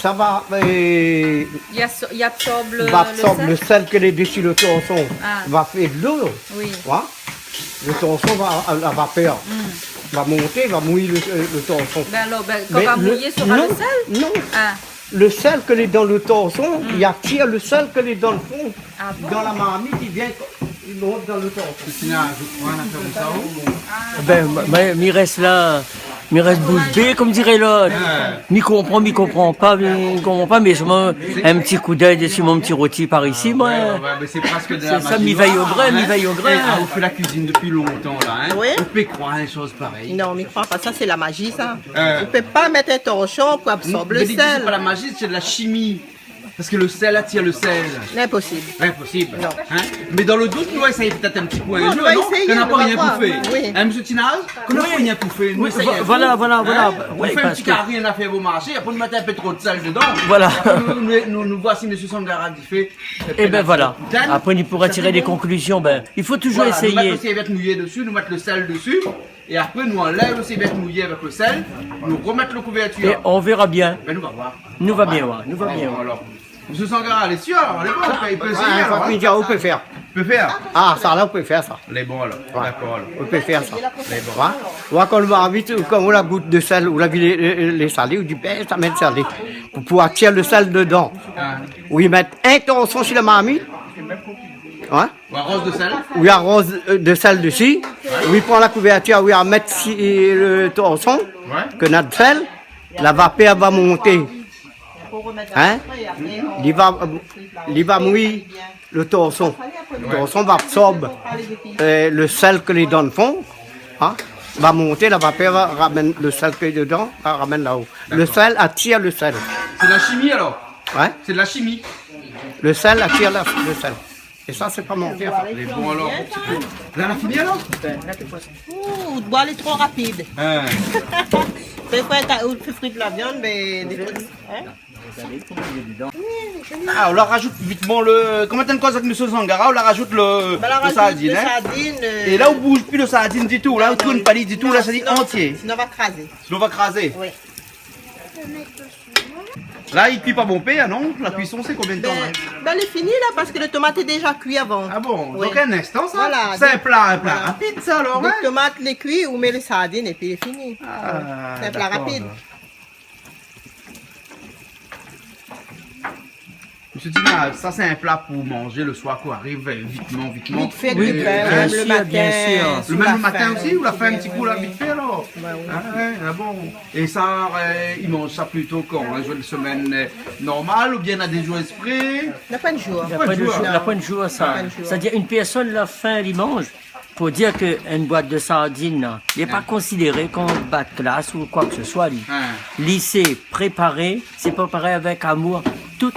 ça va, Il absorbe le absorber le sel? sel que est dessus le torson, Ah. va faire de l'eau. Oui. Voilà. Le torson va à la vapeur. Va monter, va mouiller le torson. Ben alors, quand Mais va mouiller sera non, le sel? Non, Ah. le sel que est dans le torson, il attire le sel que est dans le fond. Ah bon? Dans la marmite, il vient, il monte dans le torson. Christina, je crois, on a fait comme ça. Ben, il reste là, Mais reste bouche bée, comme dirait l'autre. Mi comprend pas, mais je mets un petit coup d'œil dessus mon petit rôti par ici, moi. Mais c'est presque de la C'est ça, magie. mi veille au grain, mi veille au grain. Ah, on fait la cuisine depuis longtemps, là, hein. Oui. On peut croire une chose pareille. Non, mais crois pas, ça c'est la magie, ça. On peut pas mettre un torchon pour absorber Mais le dites, c'est sel. pas la magie, c'est de la chimie. Parce que le sel attire le sel. Impossible. Impossible. Non. Hein? Mais dans le doute, nous allons essayer peut-être un petit coup un Non, jeu, on va non? essayer, Qu'on n'a on pas va rien voir. bouffé. Oui. Hein, monsieur Tinaz? Qu'on n'a pas rien bouffé. Nous essayons. Voilà. On Oui, fait un parce petit que- carré, on a fait vos marchés, après on met un peu trop de sel dedans. Voilà. Après, nous voici monsieur Sangara qui fait. Et ben voilà. Après, il pourra tirer des conclusions. Ben, il faut toujours Voilà, nous mettre essayer. le serviette mouillé dessus, nous mettre le sel dessus. Et après, nous enlève le serviette mouillé avec le sel, nous remettre le couverture. Et on verra bien. Ben, nous va voir. Nous va bien voir. Nous va bien Bon, voir. alors. Monsieur Sangara, elle est sûre, alors, elle est bonne, il peut essayer, alors. Faut hein. me dire, on peut faire. Il peut faire. Ah, ça là, on peut faire ça. Elle est bonne, alors. D'accord, alors. On peut faire ça. Voilà, quand on va vite, quand on la goutte de sel, ou la les salés, ou du pain, ça met le salé. Pour pouvoir tirer le sel dedans. Hein. Ou y mettre un torchon sur la marmite. Hein? Ou arrose de sel. Ou il arrose de sel dessus. Ou il prend la couverture, ou il va mettre le torchon, que notre sel, la vapeur va monter. Hein? Il va mouiller le torchon. Le torchon va absorber le sel que les dents font. Hein? Va monter, la vapeur va ramener le sel que dedans, va ramène là-haut. Le sel attire le sel. C'est de la chimie, alors. Ouais? C'est de la chimie. Le sel attire le sel. Et ça, c'est pas mentir. Ça. Elle est bon, alors. Là, on a fini, alors? Ouh, bois elle est trop rapide. Hein. Des fois, ou tu frites de la viande, mais des trucs. Hein? Ah, on leur rajoute vitement le. Comment t'as une cause avec monsieur Sangara? On leur rajoute le sardine, le hein? sardine. Et là, on bouge plus le sardine du tout. Là, on tourne pas du tout. Là, ça dit entier. Sinon, on va craser. Sinon, on va craser. Oui. Là, il cuit pas bon pain, non? La cuisson, c'est combien de temps? hein? Ben, elle est finie là parce que le tomate est déjà cuit avant. Ah bon? Oui. Donc, un instant, ça? Voilà. C'est un plat Voilà. rapide, ça, alors, Le hein? tomate, les cuit, ou met les sardines et puis il est fini. Ah, C'est un plat d'accord, rapide. alors. Monsieur Tina, ça c'est un plat pour manger le soir quoi, arrive vitement. Vite fait, Oui, vite bien fait, même sûr, le matin. bien sûr. sous Le la même le matin faim. aussi ou la fait un petit coup là vite fait alors? Ouais, oui. Ah ouais, ah bon. Et ça, ils mangent ça plutôt quand? Un jour de semaine normale ou bien à des jours exprès? La fin de jour. La pointe de jour, la pointe de jour, ça. pointe de jour. C'est-à-dire, une personne, la faim, elle y mange. Pour dire qu'une boîte de sardines n'est pas considérée comme bas de classe ou quoi que ce soit. Lui. Lycée, préparé, c'est préparé avec amour, tout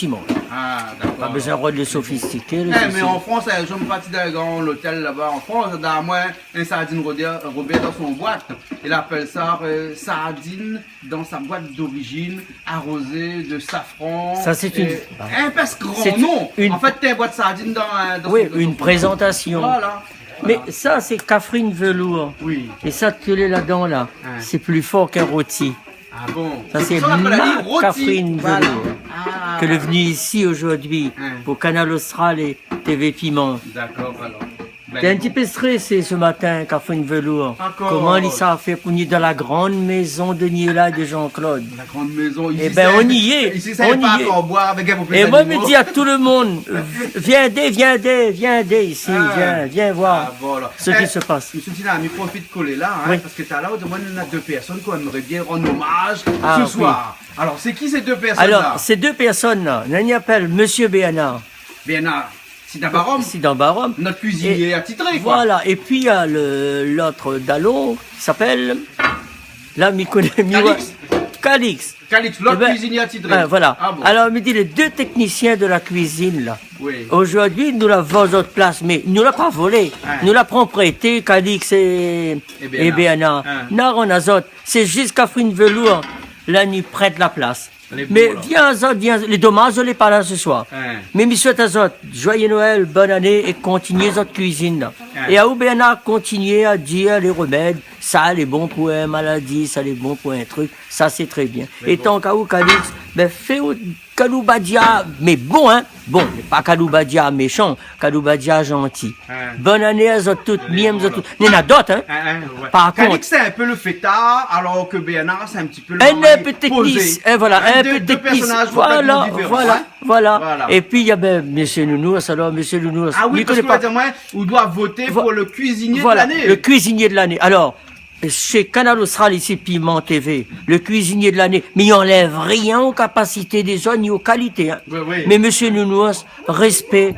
y mange. Ah, d'accord. Pas besoin de le sophistiquer. Mais en France, je me parti d'un grand hôtel là-bas en France, dans moi, un sardine Robert dans son boîte. Il appelle ça sardine dans sa boîte d'origine, arrosée de safran. Ça, c'est une. Un parce grand C'est nom. une- En fait, t'as une boîte de sardine dans Oui, son- une présentation. Voilà. Mais ça, c'est Catherine Velours. Oui. Et ça, tu l'es là-dedans, là. C'est plus fort qu'un rôti. Ah bon? Ça, c'est ça qu'on appelle ma rôti. Catherine Voilà. Velours. Ah. Que le venu ici aujourd'hui, pour Canal Austral et TV Piment. D'accord, alors. T'es un petit peu stressé ce matin, Catherine Velours. Encore. Comment il s'est fait pour venir dans la grande maison de Niela et de Jean-Claude? La grande maison. Eh ben, on y est. Ici, ça On n'est pas y est. encore boire avec un peu plus Et moi, je d'animaux. me dis à tout le monde, viens ici, viens voir Ah, voilà. ce qui se passe. Monsieur Tina, il profite de coller là, hein, Oui. parce que tout à l'heure, on a deux personnes qu'on aimerait bien rendre hommage Ah, ce oui. soir. Alors, c'est qui ces deux personnes-là? Alors, ces deux personnes-là, on y appelle Monsieur Béanard, Bénard, c'est d'Abarom, c'est dans Barom. notre cuisinier attitré, quoi. Voilà, et puis il y a l'autre Dallon qui s'appelle, là, m'y connaît mieux. Calix. Calix. Calix, l'autre Eh ben, cuisinier attitré. voilà. Ah bon. Alors, il me dit les deux techniciens de la cuisine, là. Oui. Aujourd'hui, nous l'avons à notre place, mais nous l'a pas volé. Nous l'avons prêté, Calix et Béana. Non, on a autres. C'est juste Catherine Velours, là, nous prête la place. Elle est beau, Mais alors. viens, autres, viens. Les dommages, je l'ai pas là ce soir. Mais je souhaite à autres, joyeux Noël, bonne année et continuez votre cuisine. Là. Et à Béana, continuez à dire les remèdes. Ça, les bons pour une maladie, ça, les bons pour un truc. Ça, c'est très bien. Et tant qu'à Calix, ben, fais Kaloubadia, mais bon, hein. Bon, mais pas Kaloubadia méchant, Kaloubadia gentil. Bonne année à vous toutes, miam, vous toutes. Il y en a d'autres, hein. Ouais. Par Calix, contre, c'est un peu le fêtard, alors que Bénard, c'est un petit peu le un mari peu posé. technique, voilà, un peu deux technique. personnages Voilà, complètement différents, hein. voilà. Et puis, il y a, ben, monsieur Nounours, alors, monsieur Nounours. Ah oui, lui parce connaît qu'on va dire, moi, on doit voter pour le cuisinier voilà, de l'année. le cuisinier de l'année. Alors, chez Canal Austral, ici, Piment TV, le cuisinier de l'année, mais il n'enlève rien aux capacités des gens ni aux qualités. Hein. Oui. Mais monsieur Nounouas, respect,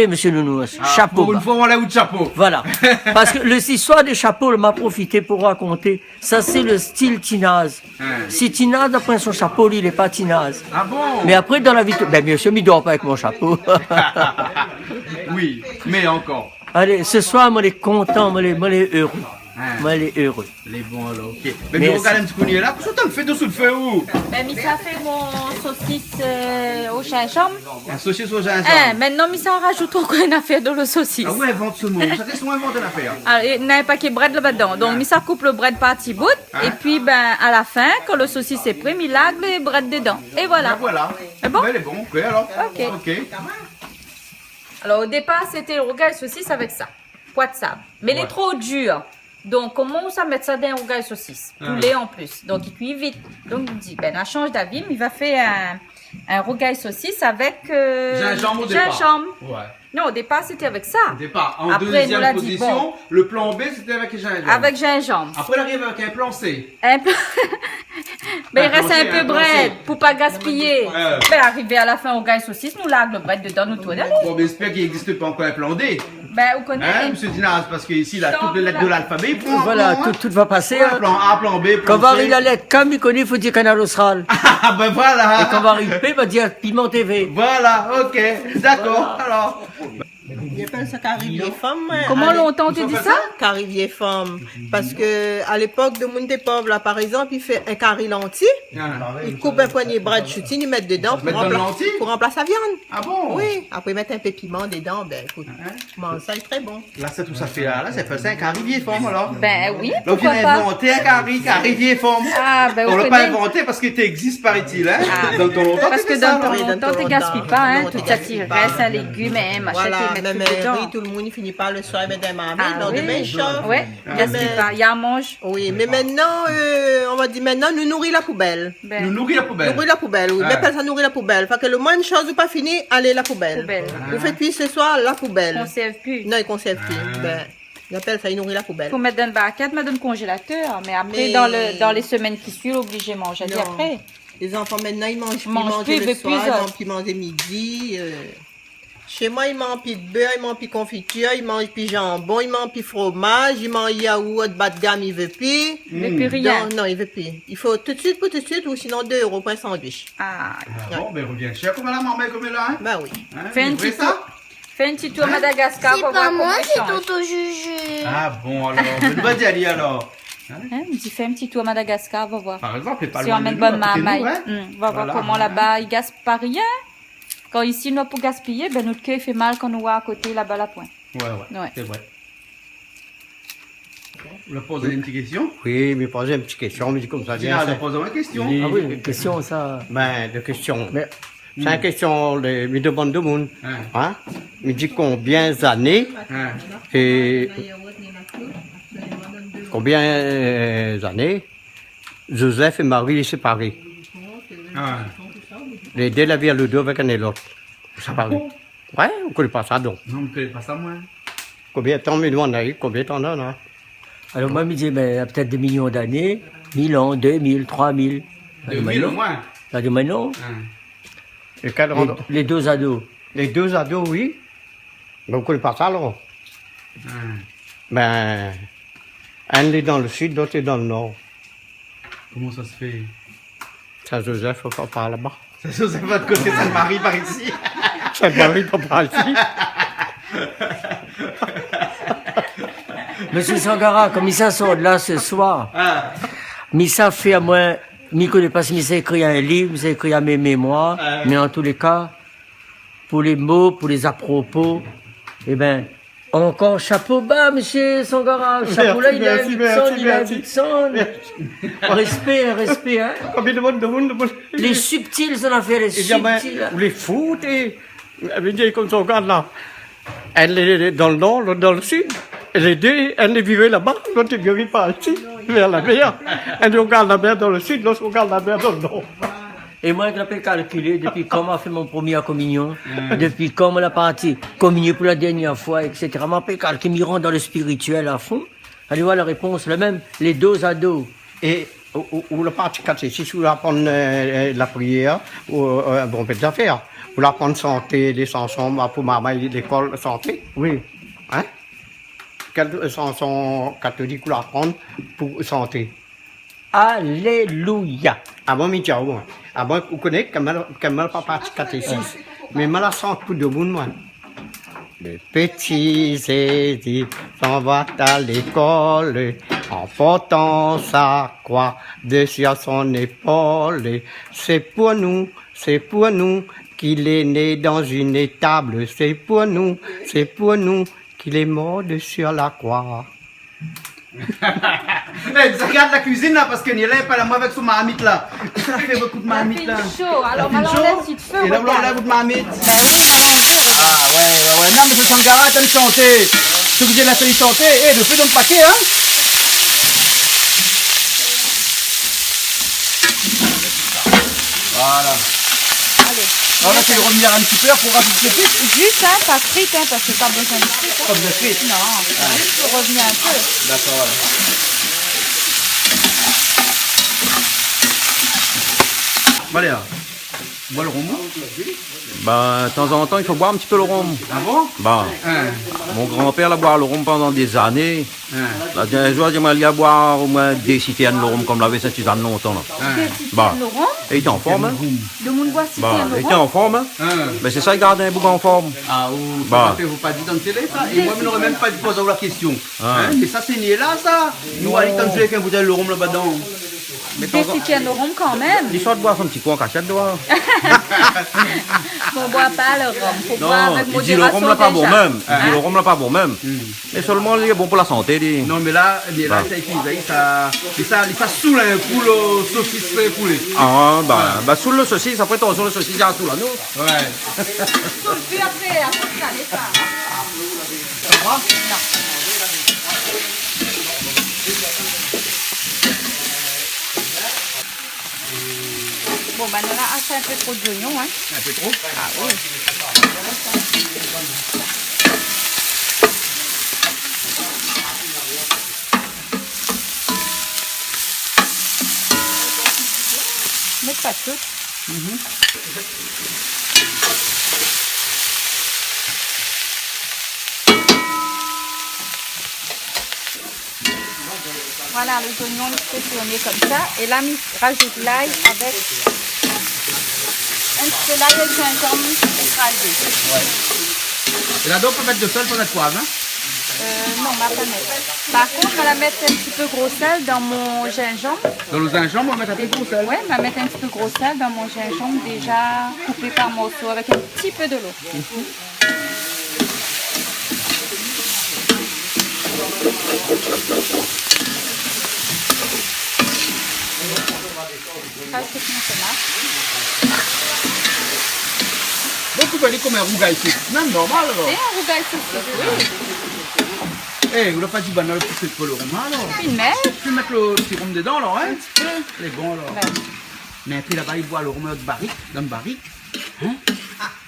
monsieur Nounouas. Chapeau. Pour une fois, on l'a eu de chapeau. Voilà. Parce que l'histoire des chapeaux, m'a profité pour raconter. Ça, c'est le style Tinaz. Si Tinaz a pris son chapeau, il n'est pas Tinaz. Ah bon? Mais après, dans la vie, ben, monsieur, il dort pas avec mon chapeau. Oui, mais encore. Allez, ce soir, moi, les content, moi, les heureux. Moi, les heureux. Les bons, alors, ok. Mais nous regardons ce qu'on y est là. Qu'est-ce que tu as fait dessous le feu où? Ben, Missa fait mon saucisse au gingembre. Un saucisse au gingembre. Maintenant, Missa rajoute encore une affaire dans le saucisse. Ah ouais, invente ce mot. Ça qu'est-ce qu'on invente l'affaire? Alors, il n'y a pas qu'il bread là-dedans. Donc, Missa coupe le bread par petits bouts. Et puis, ben, à la fin, quand le saucisse est prêt, il lave le bread dedans. Et voilà. Ben voilà. C'est bon? Ben, elle est bon, ok, alors. Ok. Alors, au départ, c'était le rougail saucisse avec ça. Poids de sable. Mais il est trop dur. Donc, on commence à mettre ça dans un rougail saucisse. Poulet en plus. Donc, il cuit vite. Donc, il dit, ben, on change d'avis, mais il va faire un rougail saucisse avec gingembre au départ. gingembre. Ouais. Non, au départ, c'était avec ça. Au départ, en Après, deuxième nous l'a dit, position, bon. le plan B, c'était avec gingembre. Avec gingembre. Après, il arrive avec un plan C. Un peu. Mais il reste plancher, un peu un bread plancher. pour pas gaspiller. Ben, arrivé à la fin au rougail saucisse, nous lave le bread dedans, nous tout. Bon, mais j'espère qu'il n'existe pas encore un plan D. Ben, vous connaissez. Hein, monsieur Dinaz, parce qu'ici, il a toutes les lettres de l'alphabet. Il prend un Voilà, plan, hein. tout va passer. Un plan A, plan B, plan Quand va C. arriver la lettre K, il connaît, il faut dire Canal Austral. Ah, ben voilà. Et quand va arriver P, il va dire Piment TV. Voilà, ok. D'accord, alors. Ils appellent ça Carivier Femme. Comment longtemps tu dis ça? Carivier Femme. Parce que à l'époque de Monte Pauvre, là, par exemple, il fait un carré lenti. Il coupe un poignet de bras de chutine, il met dedans pour remplacer la viande. Ah bon? Oui. Après, mettre un peu de piment dedans, ben écoute, tu manges ça, c'est très bon. Là, c'est tout ça fait là. Là, ça fait ça un carivier forme alors. Ben oui, Donc, il pourquoi a pas? inventé un carivier forme. Ah, ben On vous l'a pas connaissez. inventé parce qu'il existe, paraît-il. Hein? Ah. Dans ton temps, Parce tu que fais ça, dans alors. ton temps, tu gaspilles pas, hein. Non, Tout tu ça qui gaspilles pas. reste, un légume, un machin, Voilà, tu mets même tout un dedans. riz, tout le monde il finit par le soir mettre des marmites, Ah dans oui. demain chaud. Ouais, gaspille pas. Il y a à manger. Oui, mais maintenant, on va dire maintenant, nous nourrit la poubelle. Ben, Nous nourrit la poubelle. Nourrir la poubelle, oui. Ah. Mais pas ça nourrir la poubelle. Fait que le moins de choses ou pas fini, allez la poubelle. Poubelle. Vous faites cuire ce soir la poubelle. conserve plus. Non, ils conservent plus. Ben, ils appellent ça, ils nourrit la poubelle. Faut mettre dans le barquette, mettre dans le congélateur. Mais après, Mais- dans les semaines qui suivent, obligé de manger. Et Non. après, Les enfants maintenant, ils mangent plus, Mangent plus, le mais soir, plus, ils mangent plus manger midi. Chez moi, ils mangent plus de beurre, ils mangent plus confiture, ils mangent plus jambon, ils mangent plus fromage, ils mangent yaourt, bas de gamme, ils veulent plus. mais plus rien. Non, ils veulent plus. Il faut tout de suite pour tout de suite, ou sinon 2 € pour un sandwich. Ah. Ah bon, ben reviens cher comme la maman, comme elle a. Hein? Ben oui. Hein? Fais un Livrez petit tour. Fais un petit tour à Madagascar C'est pour pas voir moi, comment c'est ça change. Tonton Juju. Ah bon, alors. Mais vas-y, allez alors. Hein, il dit, fais un petit tour à Madagascar, va voir. Par exemple, c'est pas Si loin on de met nous, bonne à côté de nous, mamaille, hein? va voir Voilà. comment là-bas, ils gaspillent pas rien. Quand ici, nous, pour gaspiller, ben, notre cœur fait mal quand nous voit à côté, là-bas, la pointe. Ouais, Ouais. c'est vrai. On va poser une petite question. Oui, mais posez une petite question, mais comme ça, Dina, bien. on pose une question. Oui. Ah oui, une question, ça. Ben, de questions. Mais- C'est une question, me demande de monde. Hein. Hein? Me dit combien d'années Hein. et combien d'années Joseph et Marie sont séparés. Ah. Les deux la vie à le dos avec un et l'autre. Séparés. Ouais, on ne connaît pas ça donc. Non, on ne connaît pas ça, moi. Combien de temps me demande combien de temps là? Alors moi, je me dis, ben, il y a peut-être des millions d'années, 1000 ans, 2000, 3000. 2000 au moins. Ça dit maintenant, Hein. Et quel rang- les deux ados. Les deux ados, oui. Mais on ne connaît pas ça alors. Hein. Ben, un est dans le sud, l'autre est dans le nord. Comment ça se fait? Saint-Joseph, on part là-bas. Ça se fait pas de côté Sainte-Marie par ici. Saint-Marie, on part ici. Monsieur Sangara, comme il sort de là ce soir, Ah. Missa fait à moi, je ne connais pas si Missa écrit un livre, Missa écrit à mes mémoires, mais en tous les cas, pour les mots, pour les à-propos, eh ben, encore chapeau bas, monsieur Sangara. Chapeau là, il a Merci, un merci, il a un merci. Dixon. Respect, hein. Combien de monde Les subtils, ça en fait, les Eh bien, ben, subtils. vous les foutez. Elle veut dire comme ça, regarde là. Elle est dans le nord, l'autre dans le sud. Et les deux, elle est vivait là-bas, l'autre est vivait par ici, vers la mer. Elle regarde la mer dans le sud, l'autre regarde la mer dans le nord. Et moi, je l'ai calculé depuis quand on a fait mon premier communion, depuis quand on a parti communier pour la dernière fois, etc. Je l'ai calculé, me rend dans le spirituel à fond. Allez voir la réponse, la même, les dos à dos. Et ou la partie catéchisme, ou l'apprendre la prière, ou un bon peu d'affaires. Ou l'apprendre santé, les chansons, pour maman, l'école santé. Oui. Hein? Quelle chanson catholique ou l'apprendre pour santé? Alléluia. Avant, Michao, avant, vous connaissez, quand même, pas partie catéchisme, mais mal la sente pour de monde, moi. Le petit Zédi s'en va à l'école en portant sa croix dessus à son épaule. C'est pour nous qu'il est né dans une étable. C'est pour nous qu'il est mort sur la croix. Regarde la cuisine là parce que Niela est pas là, moi avec son marmite là. Ça fait beaucoup de marmite là. Il fait chaud, alors on l'enlève si tu feu. Et là on l'enlève votre marmite. Ben oui, ah ouais. Non mais ce Sangara est en chanter. Ce que j'ai la fait chanter, depuis dans le paquet hein. Voilà. Allez. Alors là, tu le revenir un petit peu pour rajouter les frites. Juste, hein, pas frites, hein, parce que pas besoin de frites. Hein. Comme de frites. Non, juste pour revenir un peu. D'accord. Voilà. Bois le rhum. Bah, de temps en temps, il faut boire un petit peu le rhum. Ah bon? Bah, mon grand-père a boire le rhum pendant des années. La dernière jour, il m'a boire au moins des citernes de rhum comme l'avait Saint-Suzanne longtemps. Là. Bah, et il était en forme. Hein. Le monde voit citernes il était en forme. Hein. Mais c'est ça, il garde un bouc en forme. Ah, ou ça ne vous pas dit dans le télé ça? Et moi, je n'aurais même pas posé la question. Hein? Mais ça, c'est nié là, ça. Nous, allons quand jouer avec un bouteille de rhum là-bas dedans. Des citernes de rhum quand même. L'histoire de boire son petit coup en cachette, doigt. On ne boit pas le rhum. Faut boire avec modération. Il dit le rhum là pas bon même. Il dit le rhum là pas bon même. Et seulement il est bon pour la santé. Non mais là, ça utilise ça saoule un coup le saucisse fait poulet. Ah bah sous le saucisse, après ton sur le saucisse, il y a sous la nous. Ouais. Sauf puis après ça, les ça. Ça va? Non. Bon, ben on a acheté un peu trop d'oignons, hein. Un peu trop? Ah oui. Mais pas tout. Voilà, les oignons sélectionnés comme ça. Et là, on rajoute l'ail avec un petit peu d'ail et gingembre écrasé. Ouais. Et là, donc, on peut mettre de sel pour notre poivre, hein? Non, on va pas mettre. Par contre, on va mettre un petit peu gros sel dans mon gingembre. Dans le gingembre, on va mettre un peu de gros sel? Oui, on va mettre un petit peu gros sel dans mon gingembre déjà coupé par morceaux avec un petit peu de l'eau. Donc, vous allez comme un rougail sauce. Non, normal alors. C'est un rougail sauce, oui. Eh, vous l'avez pas dit banal pour cette le rhum alors? Puis mettre. Tu peux mettre le petit rhum dedans alors, hein? Il est bon alors. Ouais. Mais après là-bas, il boit le rhum dans le barrique. Hein?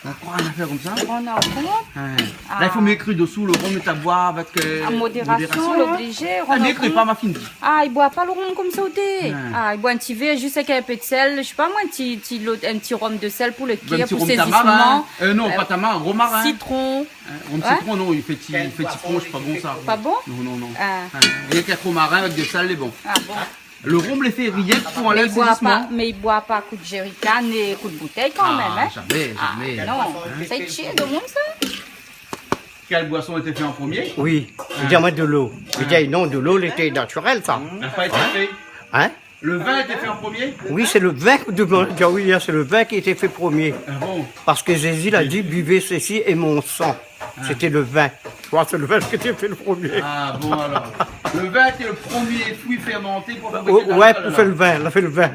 On prend une affaire comme ça? On a hein. Là, il faut m'écrire dessous le rhum et à boire avec. À modération, l'obligé. Ah, m'écrire pas ma fille. Ah, il boit pas le rhum comme ça au thé. Ah, il boit un petit verre juste avec un peu de sel. Je sais pas moi, un petit rhum de sel pour le cuire, pour saisissement. Non, pas tamarin, romarin. Citron. Rhum citron, non, il fait citron, c'est pas bon ça. Pas bon? Non. Il y a qu'un romarin avec de sel, il est bon. Ah bon? Le rhum les fait riller pour enlever le saisissement. Mais il boit pas coup de jerrycan et coup de bouteille quand même, hein? Jamais. Non, c'est chier de monde ça? Quelle boisson était fait en premier? Oui, il dit de l'eau. Il dit non, de l'eau, était naturel ça. La pas été fait. Hein? Le vin était fait en premier? Oui, c'est le vin c'est le vin qui a été fait premier. Ah bon? Parce que Jésus a dit, buvez ceci et mon sang. C'était le vin. Je crois que c'est le vin qui a été fait le premier. Ah bon alors. Le vin était le premier fruit fermenté pour faire pour faire le vin. Il a fait le vin.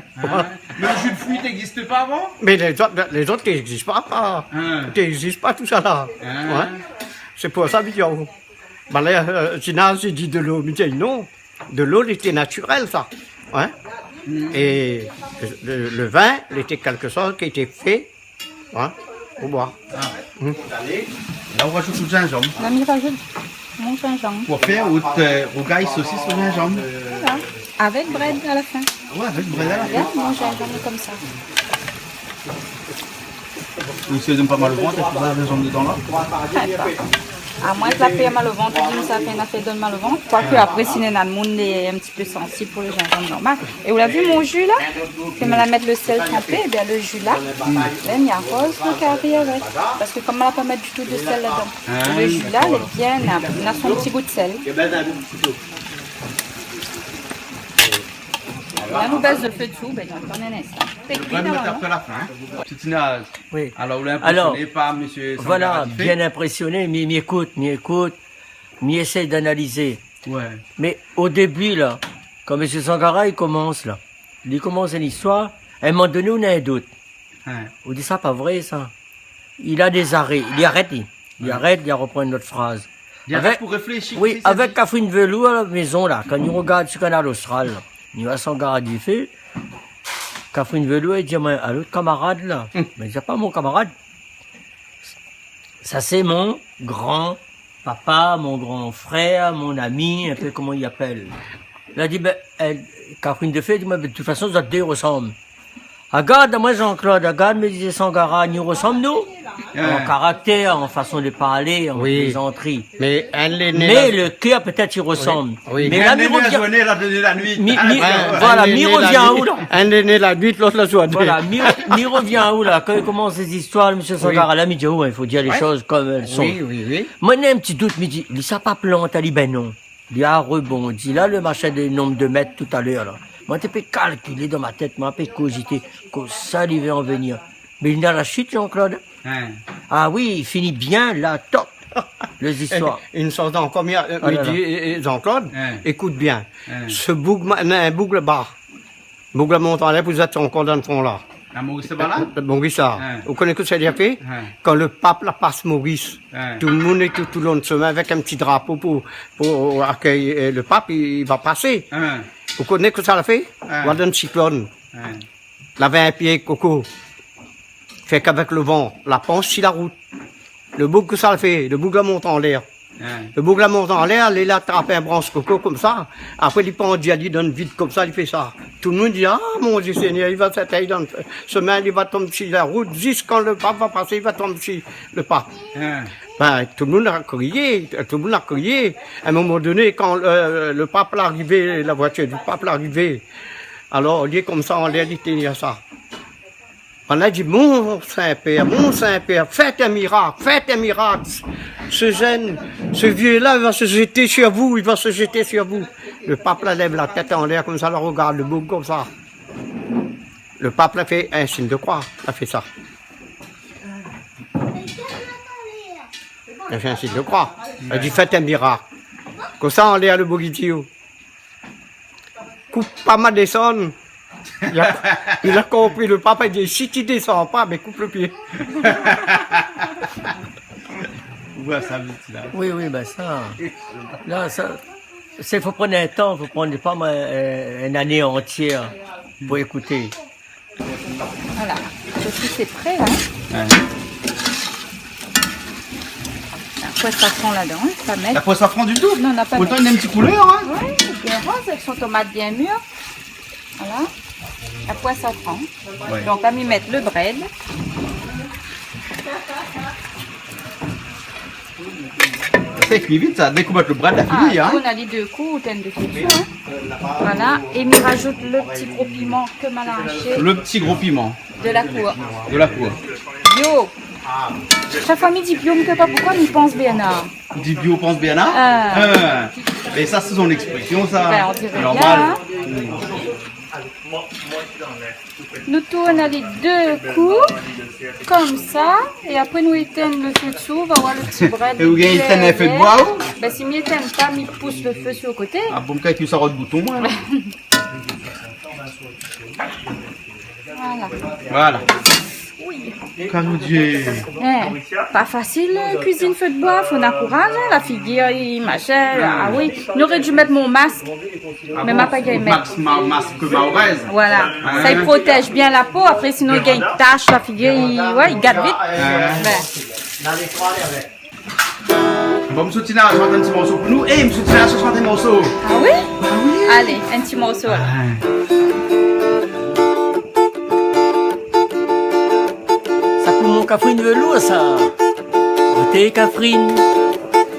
Mais le jus de fruit n'existe pas avant? Mais les autres qui n'existent pas. Qui n'existent pas tout ça là. Ouais. C'est pour ça, vidéo. Ben là, j'ai dit de l'eau. Mais non, de l'eau, il était naturel ça. Ouais. Et le vin, il était quelque chose qui a été fait pour boire. Là, on rajoute tout le gingembre. On y rajoute. mon gingembre. Pour faire rougaille saucisse au gingembre. Voilà. Avec bread à la fin. Ouais, avec bread à la fin. Regarde mon gingembre comme ça. Vous se donne pas mal au ventre, tu vas le gingembre dedans là. À moins que la paix a mal au ventre, ça fait donne mal au ventre. Quoique après, si le monde est un petit peu sensible pour le gingembre normal. Et vous l'avez vu mon jus là? Quand on va mettre le sel trempé, et bien le jus là, il y a rose le carré avec. Parce que comme on ne va pas mettre du tout de sel là-dedans. Le jus là, il est bien, il a son petit goût de sel. Là, nous baisse le feu dessous, ben, on attend un instant. On va le mettre après la fin. Oui. Alors, vous l'impressionnez pas, monsieur Sangara? Voilà, bien impressionné, mais m'y écoute, m'y essaie d'analyser. Ouais. Mais au début, là, quand monsieur Sangara, il commence une histoire, à un moment donné, on a un doute. On dit ça, pas vrai, ça. Il a des arrêts, il arrête, il reprend une autre phrase. Il arrête pour réfléchir. Oui, avec Catherine Velou à la maison, là, quand il regarde ce canal austral, là, il va Sangara du fait. Catherine Velou, elle dit à l'autre camarade, là, mais c'est pas mon camarade. Ça, c'est mon grand papa, mon grand frère, mon ami, un peu comment il appelle. Elle a dit, Catherine de fait, dit, de toute façon, ça deux ressemble. Regarde, moi, Jean-Claude, regarde, me disait Sangara, nous ressemble, nous? En caractère, en façon de parler, en plaisanterie. Mais le cœur, peut-être, il ressemble. Oui. Mais là, il revient. La nuit. Voilà, il revient où, là? Un est né la nuit, l'autre la soirée. Voilà, il revient où, là? Quand il commence ces histoires, M. Sangara, là, il dit, il faut dire les choses comme elles sont. Oui. Moi, il y a un petit doute, il dit, il s'est pas planté, il dit, ben non. Il a rebondi. Là, le machin des nombres de mètres tout à l'heure, là. Moi, j'ai pu calculer dans ma tête, moi, j'ai pu cogiter, que ça, il va en venir. Mais il est dans la chute, Jean-Claude. Ah oui, il finit bien, là, top. Les histoires. Une sorte encore mieux, Jean-Claude, écoute bien. Ce un boucle bas. Boucle montant là, vous êtes encore dans le fond là. Maurice là? Maurice là. Vous connaissez ce que ça a fait? Quand le pape la passe Maurice, tout le monde est tout le long de chemin avec un petit drapeau pour accueillir le pape, il va passer. Vous connaissez ce que ça a fait? Voilà un cyclone. La 20 pieds, coco. Fait qu'avec le vent, la penche sur la route. Le bouc que ça le fait, le bouc la monte en l'air. Le bouc la monte en l'air, il attrape un branche coco comme ça. Après, il prend il donne vite comme ça, il fait ça. Tout le monde dit, ah, mon Dieu Seigneur, il va s'attaquer dans le chemin, il va tomber sur la route. Juste quand le pape va passer, il va tomber sur le pape. Tout le monde a crié, À un moment donné, quand le pape l'arrivée, la voiture du pape l'arrivée, alors, il est comme ça en l'air, il tenait ça. On a dit, mon Saint-Père, faites un miracle. Ce vieux-là, il va se jeter sur vous, Le pape la lève la tête en l'air comme ça, le regarde le bouc comme ça. Le pape l'a fait un signe de croix, il a fait ça. Il a fait un signe de croix. Il a dit, faites un miracle. Comme ça, en l'air, le bouc, il dit, coupe pas ma descendre. Il a compris, le papa, il dit, si tu descends pas, mais coupe le pied. Oui, ben ça. Là, ça. Il faut prendre un temps, il faut prendre pas une année entière pour écouter. Voilà, ceci c'est prêt, hein. La poisse safran là-dedans, ça met. La poisse safran du tout? Non, on n'a pas. Autant il a une petite couleur, hein. Oui, bien rose avec son tomate bien mûre. Voilà. La poisse safran. Donc, on va y mettre le bread. C'est cuit vite, ça découpe le bread, la fille, hein. On a les deux coups, ou de friture, hein. Voilà. Et on rajoute le petit gros piment que mal haché. Le petit gros piment. De la cour. Bio. Chaque fois, il dit bio, mais je ne sais pas pourquoi, mais il pense bien à. Il dit bio, pense bien à. Mais ça, c'est son expression, ça. Ben, on dirait normal. Bien, hein. Nous tournons les deux coups, comme ça, et après nous éteignons le feu dessous, on va voir le petit bread. Et vous gagnez un feu de bois ou? Ben si m'y éteigne pas, m'y pousse le feu sur le côté. Ah bon, quand tu sors de bouton, moi. Voilà. Oui. Canoudier. Pas facile, cuisine feu de bois, faut encourager, la figure, machin. Ah oui, on aurait dû mettre mon masque, mais ma pas gagné mettre. Masque maoraise. Voilà, ça il protège bien la peau, après sinon il gagne une tache, la figure, il gâte vite. Bon, M. Tina, je chante un petit morceau pour nous. Et M. Tina, je chante un morceau. Ah oui? Bah oui. Allez, un petit morceau. Là. Ça pour mon Catherine velours, ça. Côté Catherine,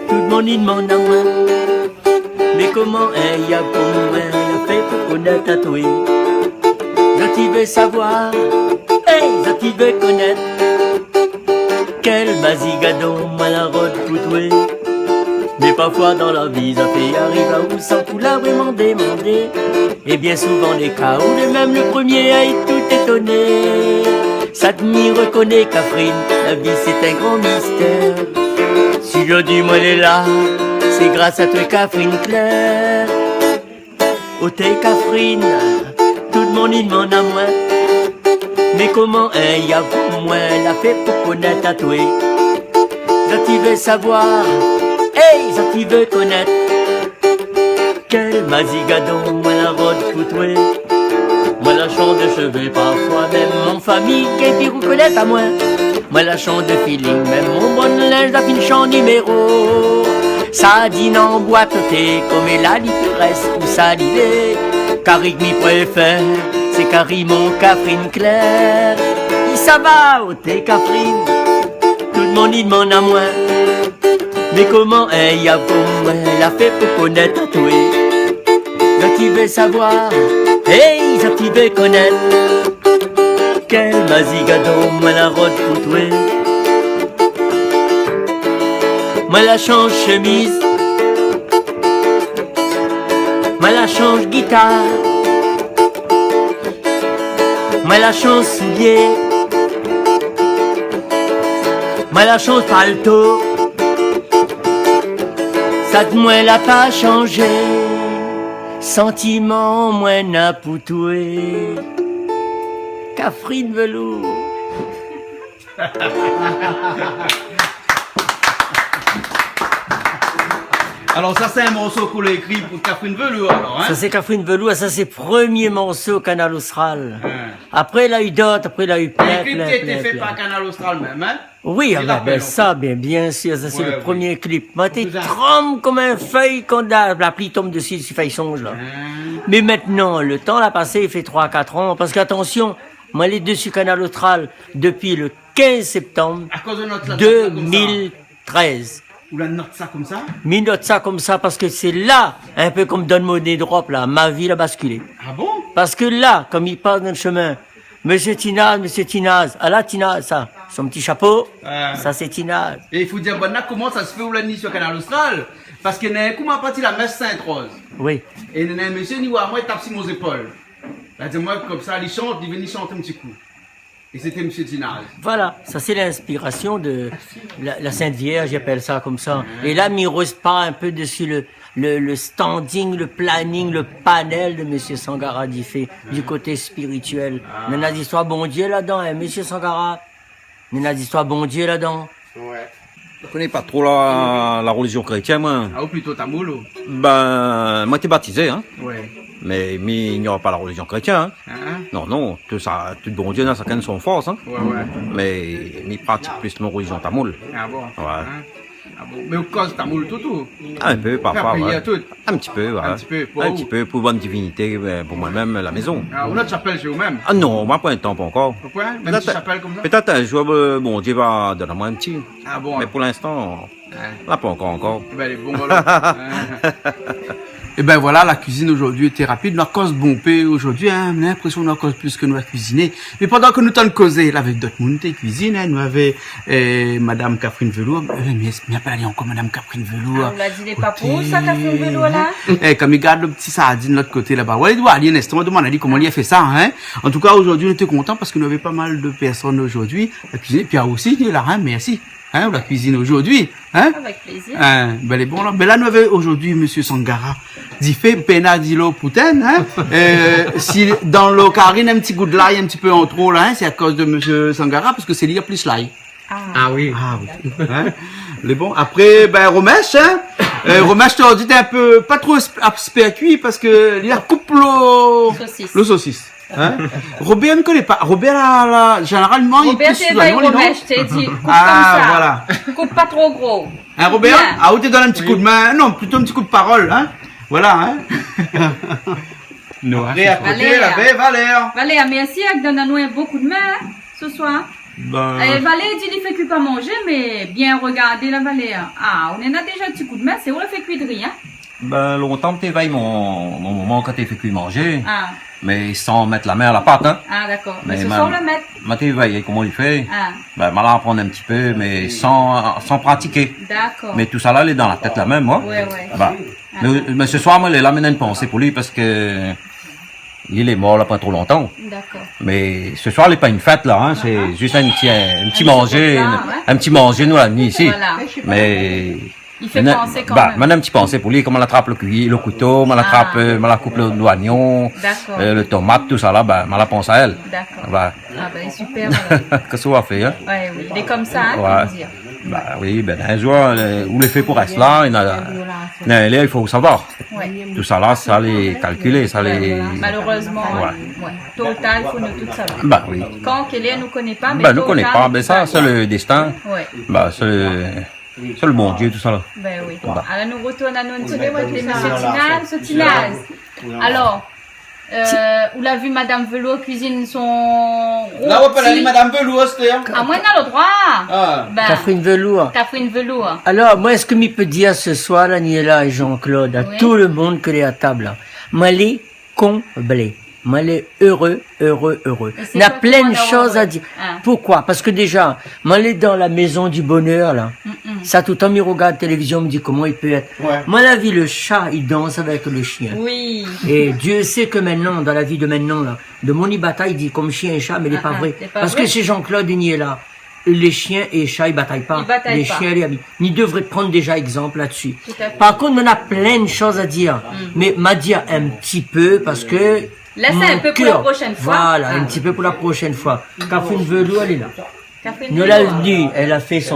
tout le monde y demande à moi. Mais comment elle y a pour moi, la fait pour qu'on a tatoué. Je t'y veux savoir, hey, je t'y veux connaître. Quel basigadon, moi la route pour toi. Mais parfois dans la vie, ça fait arrive à où sans tout l'a vraiment demandé. Et bien souvent les cas où même le premier a été tout étonné. Ça te m'y reconnaît, Catherine, la vie c'est un grand mystère. Si je dis moi elle est là, c'est grâce à toi, Catherine Claire. Oh t'es Catherine, tout le monde y demande à moi. Mais comment elle y a pour moi, elle a fait pour connaître tatoué. Ça tu veux savoir, hey, ça tu veux connaître. Quel mazigadon, moi la rôde pour toi. Moi la chante de cheveux parfois, même mon famille qui est reconnaît à moi. Moi la chante de feeling, même mon bon linge a fini chant numéro. Ça dîne en boîte thé, comme elle a dit reste tout salivé. Car il m'y préfère, c'est Carrie mon Catherine Claire. Il ça va, oh t'es Catherine, tout le monde y demande à moi. Mais comment elle y a pour moi, elle a fait pour connaître tatoué. Là tu veux savoir, hey, ça tu veux connaître. Quel mazigadon, moi la route pour toi. Moi la change chemise, moi la change guitare, moi la change soulier, moi la change palto. Ça de moi l'a pas changé, sentiment moi n'a poutoué. Catherine velours. Alors ça c'est un morceau qu'on a écrit pour Catherine Velours alors, hein? Ça c'est Catherine Velours, ça c'est le premier morceau Canal Austral. Après il a eu d'autres, après il a eu plein, le clip qui a été fait par Canal Austral même, hein? Oui, ben ça, bien sûr, ça c'est le premier clip. Moi t'es tremble comme un feuille quand la pluie tombe dessus, il fait songe là. Mais maintenant, le temps l'a passé, il fait 3-4 ans, parce qu'attention, moi les deux sur Canal Austral depuis le 15 septembre à cause de notre 2013. Ou la note ça comme ça? Mi note ça comme ça parce que c'est là, un peu comme Donne-moi des drops là, ma vie a basculé. Ah bon? Parce que là, comme il passe dans le chemin, Monsieur Tinaz, ah là Tinaz, ça, son petit chapeau, ça c'est Tinaz. Et il faut dire, bon là, comment ça se fait ou la nuit sur Canal Austral? Parce que n'a comment parti la messe Sainte-Rose. Oui. Et n'a un monsieur ni moi, il tape sur mes épaules. Là, dis-moi, comme ça, il chante, il vient chanter un petit coup. Et c'était M. Tinaz. Voilà, ça c'est l'inspiration de la Sainte Vierge, j'appelle ça comme ça. Et là, Mireuse part un peu dessus le standing, le planning, le panel de M. Sangara fait du côté spirituel. Il y a des histoires bon Dieu là-dedans, hein, M. Sangara. Il y a des histoires bon Dieu là-dedans. Ouais. Je connais pas trop la religion chrétienne, moi. Ah, ou plutôt tamoul. Ben, moi t'es baptisé, hein. Ouais. Mais il n'y aura pas la religion chrétienne, hein. Non, tout ça, tout bon Dieu n'a chacun son force, hein. Ouais. Mais il pratique plus la religion tamoul. Ah bon? Ouais. Ah bon? Mais au cause tamoul tout? Un peu, parfois, ouais. Tout. Un petit peu, ouais. Un petit peu, pour bonne divinité, pour moi-même, la maison. Ah, on a de chapelle chez vous-même? Ah non, moi pas un temps, pas encore. Pourquoi? Même une chapelle comme ça? Peut-être un jour, bon Dieu va donner moi un petit. Ah bon? Mais pour l'instant, là pas encore. Ben, les bons Et ben voilà, la cuisine aujourd'hui était rapide. Nous avons cause bon paix aujourd'hui, hein. On a l'impression qu'on a cause plus que nous avons cuisiné. Mais pendant que nous t'en causé, là, avec d'autres monde qui cuisine, hein, nous avons Madame Catherine Velours. Mais bien pas aller encore Madame Catherine Velours. Ah, on l'a dit les papous, ça, Catherine Velours, là? Comme il garde le petit sardine de l'autre côté là-bas. Ouais, il doit aller un instant. On demande comment il a fait ça, hein. En tout cas, aujourd'hui, on était contents parce que nous avons pas mal de personnes aujourd'hui à cuisiner. Puis aussi, il est là, hein, merci. Hein, la cuisine aujourd'hui, hein? Avec plaisir. Ben, les bons là. Ben là, nous avons aujourd'hui Monsieur Sangara. Dit fait pena di lo pouten, hein? Si dans le carine un petit goût de l'ail un petit peu en trop là, hein, c'est à cause de Monsieur Sangara parce que c'est lui qui a plus l'ail. Ah oui. Hein? Les bons. Après, ben Romesh, hein? Romesh, t'as dit un peu pas trop aspect cuit parce que il a coupe le saucisse. Hein? Robert ne connaît pas. Robert, généralement, Robert, il c'est pas Robert, je t'ai dit. Coupe comme ça. Voilà. Coupe pas trop gros. Hein, Robert? Ah, ou te donne un petit coup de main. Non, plutôt un petit coup de parole, hein? Voilà, hein? Non, allez, à côté, la baie, Valère. Valère, merci, donne-nous un beau coup de main, hein, ce soir. Valère dit qu'il fait que pas manger, mais bien regarder la Valère. Ah, on en a déjà un petit coup de main, c'est où le fait cuire de rien? Ben, longtemps que t'éveilles mon moment quand t'es fait cuire manger. Ah. Mais sans mettre la main à la pâte, hein. Ah, d'accord. Mais ce soir, on le met. Ma t'éveille, comment il fait? Ah. Ben, mal apprendre un petit peu, mais sans pratiquer. D'accord. Mais tout ça là, il est dans la tête la même, moi. Ouais, ouais. Ben, mais ce soir, moi, il est là maintenant une pensée pour lui parce que il est mort là pas trop longtemps. D'accord. Mais ce soir, il n'est pas une fête là, hein. C'est juste un petit manger, un petit manger, nous, la nuit ici. Voilà. Mais. Il fait penser quand même. Maintenant, un petit pensée pour lui, comment on attrape le couteau, on attrape, on la coupe l'oignon, le tomate, tout ça là, ben, on la pense à elle. D'accord. Ben. Ah ben, super. Qu'est-ce qu'on va faire, hein? Ouais, oui. Il est comme ça, hein, ouais. dire. Ben oui, ben, un jour, où les fait pour rester là, il faut savoir. Ouais. Tout ça là, ça les calculer, ça les. Malheureusement, ouais. Total, il faut nous tout savoir. Ben oui. Quand Kélia nous connaît pas, mais ben, nous connaît pas, ben ça, c'est le destin. Ouais. Ben, c'est le bon Dieu, tout ça là. Ben oui. Alors nous retournons à nous avec Monsieur Tinaz. Alors, où l'a vu Madame Velour cuisine son. Là, on peut aller Madame Velour, c'était. Ah, moi, on a le droit. Ah. Catherine Velour. Catherine Velour. Alors, moi, est-ce que je peux dire ce soir, Daniela et Jean-Claude, à tout le monde que est à table, là, moi, les comblés. Moi, les heureux. Il y a plein de choses à dire. Ah. Pourquoi? Parce que déjà, moi, les dans la maison du bonheur, là. Ça, tout le temps, je regarde la télévision, me dit comment il peut être. Ouais. Moi, la vie, le chat, il danse avec le chien. Oui. Et Dieu sait que maintenant, dans la vie de maintenant, là, de mon bataille, il dit comme chien et chat, mais il n'est pas vrai. Parce que c'est Jean-Claude il est là. Les chiens et les chats, ils bataillent pas. Les chiens et les amis. Ils devraient prendre déjà exemple là-dessus. Par contre, on a plein de choses à dire. Mais m'a dire un petit peu, parce que laissez un peu pour la prochaine fois. Voilà, un petit peu pour la prochaine fois. Catherine Velour, elle est là. Nous l'a dit, elle a fait sa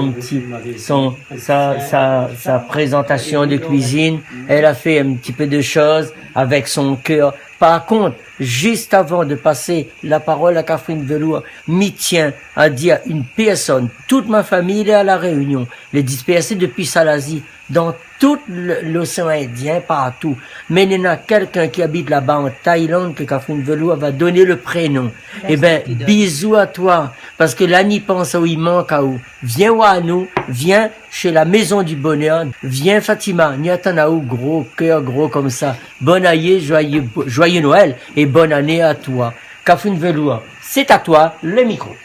présentation de cuisine. Elle a fait un petit peu de choses avec son cœur. Par contre, juste avant de passer la parole à Catherine Velour, m'y tient à dire une personne, toute ma famille est à la Réunion, les dispersés depuis Salazie, dans tout l'océan Indien, partout. Mais il y en a quelqu'un qui habite là-bas en Thaïlande que Catherine Velour va donner le prénom. Eh ben, bisous à toi, parce que là, n'y pense où il manque à où. Viens à nous, viens chez la Maison du Bonheur, viens Fatima, n'y attend à où, gros cœur, gros comme ça. Bonne année, joyeux Noël et bonne année à toi. Catherine Velour, c'est à toi le micro.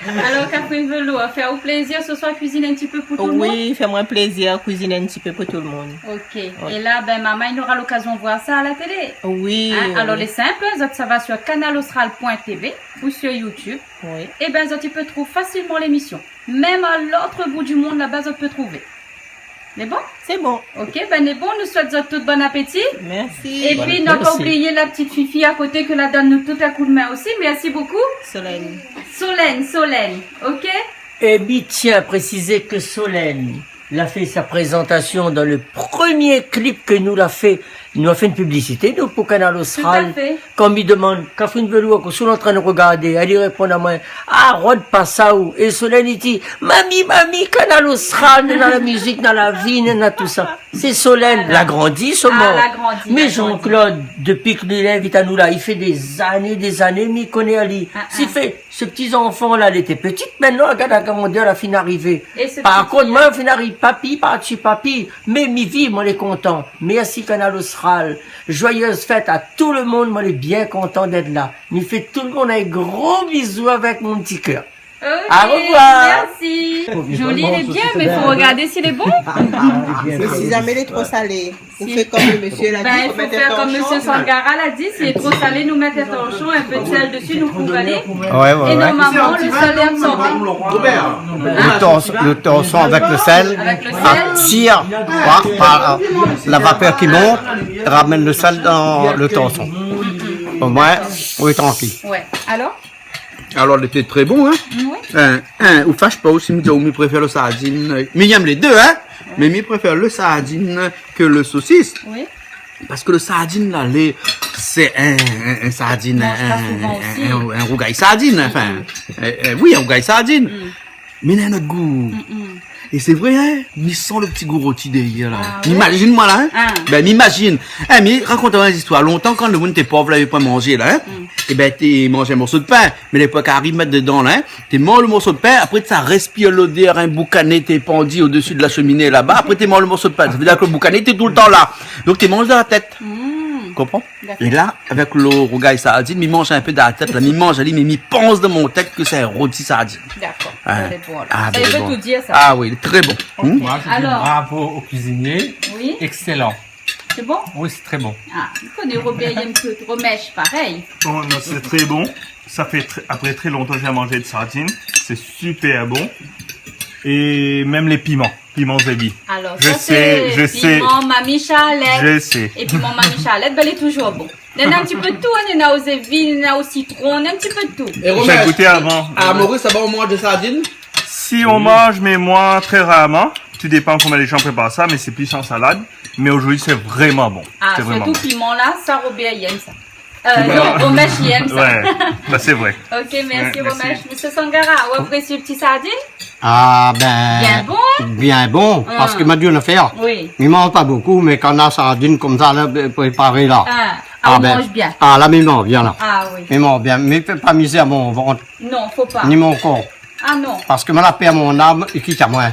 Alors, Catherine Velour, faire plaisir ce soir cuisiner un petit peu pour tout le monde? Oui, fais-moi plaisir cuisiner un petit peu pour tout le monde. Ok. Oui. Et là, ben, maman, il aura l'occasion de voir ça à la télé. Oui. Hein? Alors, les simples, ça va sur canalaustral.tv ou sur YouTube. Oui. Et ben, tu peux trouver facilement l'émission. Même à l'autre bout du monde, là-bas, tu peux trouver. C'est bon? C'est bon. Ok, ben c'est bon, nous souhaitons tout bon appétit. Merci. Et puis, n'a pas oublié la petite Fifi à côté que la donne nous tout à coup de main aussi. Merci beaucoup. Solène, ok? Et bien, tiens, préciser que Solène l'a fait sa présentation dans le premier clip que nous l'a fait. Il nous a fait une publicité, nous, pour Canal Austral. Comme il demande, Catherine Velour, que nous en train de regarder, elle lui répond à moi, ah, Rod Passaou. Et Solène, il dit, Mami, Canal Austral, dans la musique, dans la vie, dans tout ça. C'est Solène, elle a grandi, ce mot. Mais Jean-Claude, depuis qu'il l'invite à nous là, il fait des années, mais il connaît Ali. S'il fait, ce petit enfant-là, elle était petite, maintenant, regarde à comment elle a fini d'arriver. Par contre, moi, je finis d'arriver, papi, mais mi vie, moi, elle est content. Merci, Canal Austral. Joyeuse fête à tout le monde, moi, elle est bien content d'être là. Il fait tout le monde un gros bisou avec mon petit cœur. Okay, au revoir. Merci. Joli, il est bien, mais il faut regarder s'il est bon. Si jamais il est trop salé, vous faites comme le monsieur l'a dit. Il faut faire comme monsieur Sangara l'a dit. S'il est trop salé, nous mettre un torchon, un peu de sel dessus, nous couvaler. Et normalement, le sel est absorbé. Le torchon avec le sel, attire par la vapeur qui monte, ramène le sel dans le torchon. Au moins, on est tranquille. Ouais. Alors, il était très bon, hein? Oui. Ou fâche pas aussi, mais préfère le sardine. Mais il aime les deux, hein? Mais il préfère le sardine que le saucisse. Oui. Parce que le sardine, là, c'est un sardine, un rougail sardine, enfin. Mm. Oui, un rougail sardine. Mais il a notre goût. Et c'est vrai, hein, mais sans le petit goût rôti derrière, là. Imagine-moi, là, hein. Ben, m'imagine. Mais raconte-moi une histoire. Longtemps, quand le monde était pauvre, là, il avait pas mangé, là, hein. Et ben, t'es mangé un morceau de pain. Mais l'époque arrive mettre dedans, là, hein. T'es mangé le morceau de pain. Après, ça respire l'odeur, un boucané, t'es pendu au-dessus de la cheminée, là-bas. Après, t'es mangé le morceau de pain. Ça veut dire que le boucané, t'es tout le temps là. Donc, t'es mangé dans la tête. Comprends? Et là, avec le rougail sardine, il mange un peu dans la tête, là, il mange, mais il pense dans mon tête que c'est un rôti sardine. D'accord. Ah. C'est bon, là. Ah, Ça, ben, il veut bon. tout dire, ça. Ah oui, il est très bon. Moi, je dis Alors. bravo au cuisinier. Oui. Excellent. C'est bon? Oui, c'est très bon. Ah, il connaît Robert, il aime que remèche, pareil. Bon, non, c'est très bon. Ça fait après très longtemps que j'ai mangé de sardines. C'est super bon. Et même les piments Zébi. Alors, Je ça, sais, c'est je sais. piment Mamie Charlette. Je sais. Et piment Mamie Charlette, ben, il est toujours bon. Il y en a un petit peu de tout, il y en a aux éviers, il y en a au citron, il y en a un petit peu de tout. Et J'ai goûté avant. À Maurice, ça va, on mange de sardines? Si on mange, mais moi, très rarement. Tout dépend comment les gens préparent ça, mais c'est plus en salade. Mais aujourd'hui, c'est vraiment bon. Ah, c'est vraiment surtout bon. piment là, ça, Robert, il aime ça. Non, Romèche, il aime ça. Ouais, bah, c'est vrai. Ok, merci Ouais, Romèche. Monsieur Sangara, vous appréciez le petit sardine? Ah ben... Bien bon? Bien bon, parce que m'a dû le faire. Oui. Il mange pas beaucoup, mais quand on a sardine comme ça, là, préparée là. On mange bien. Ah là, il mange bien là. Ah oui. Il mange bien, mais il fait pas miser à mon ventre, Non, faut pas. ni mon corps. Ah non. Parce que moi, la paix à mon âme, il quitte à moi.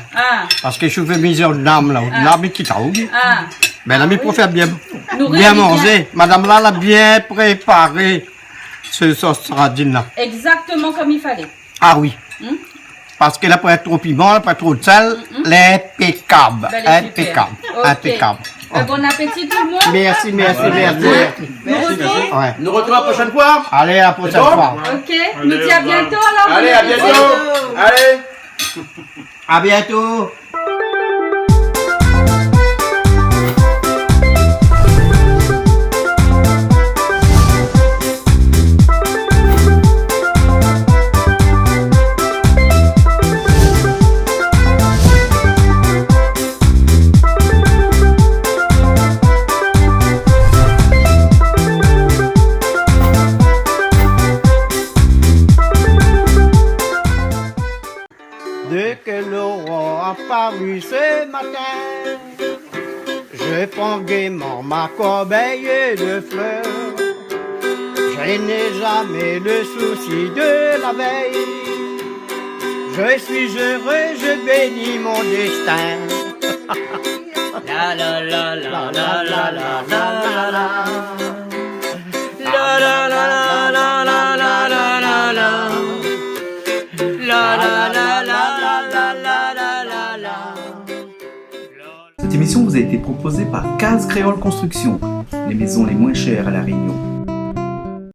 Parce que je fais miser une âme là, une âme, il quitte à où? Ben là, il préfère bien, bien manger. Madame là, elle a bien préparé ce sauce sardine là. Exactement comme il fallait. Ah oui. Parce qu'elle n'a pas trop piment, elle n'a pas trop de sel. L'impeccable. Ben, elle est super. Impeccable. Ok. Impeccable. Bon appétit tout le monde. Merci, merci, merci. Nous retrouvons. Ouais. Nous retrouvons la prochaine fois. Allez, à la prochaine fois. Ok. Nous disons à bientôt alors. Allez, à bientôt. Allez. À bientôt. Dès que l'aurore a paru ce matin, je prends gaiement ma corbeille de fleurs. Je n'ai jamais le souci de la veille. Je suis heureux, je bénis mon destin. La la la la la la la la la. La la la la la la la la la la. La la la la. Cette émission vous a été proposée par Case Créole Construction, les maisons les moins chères à La Réunion.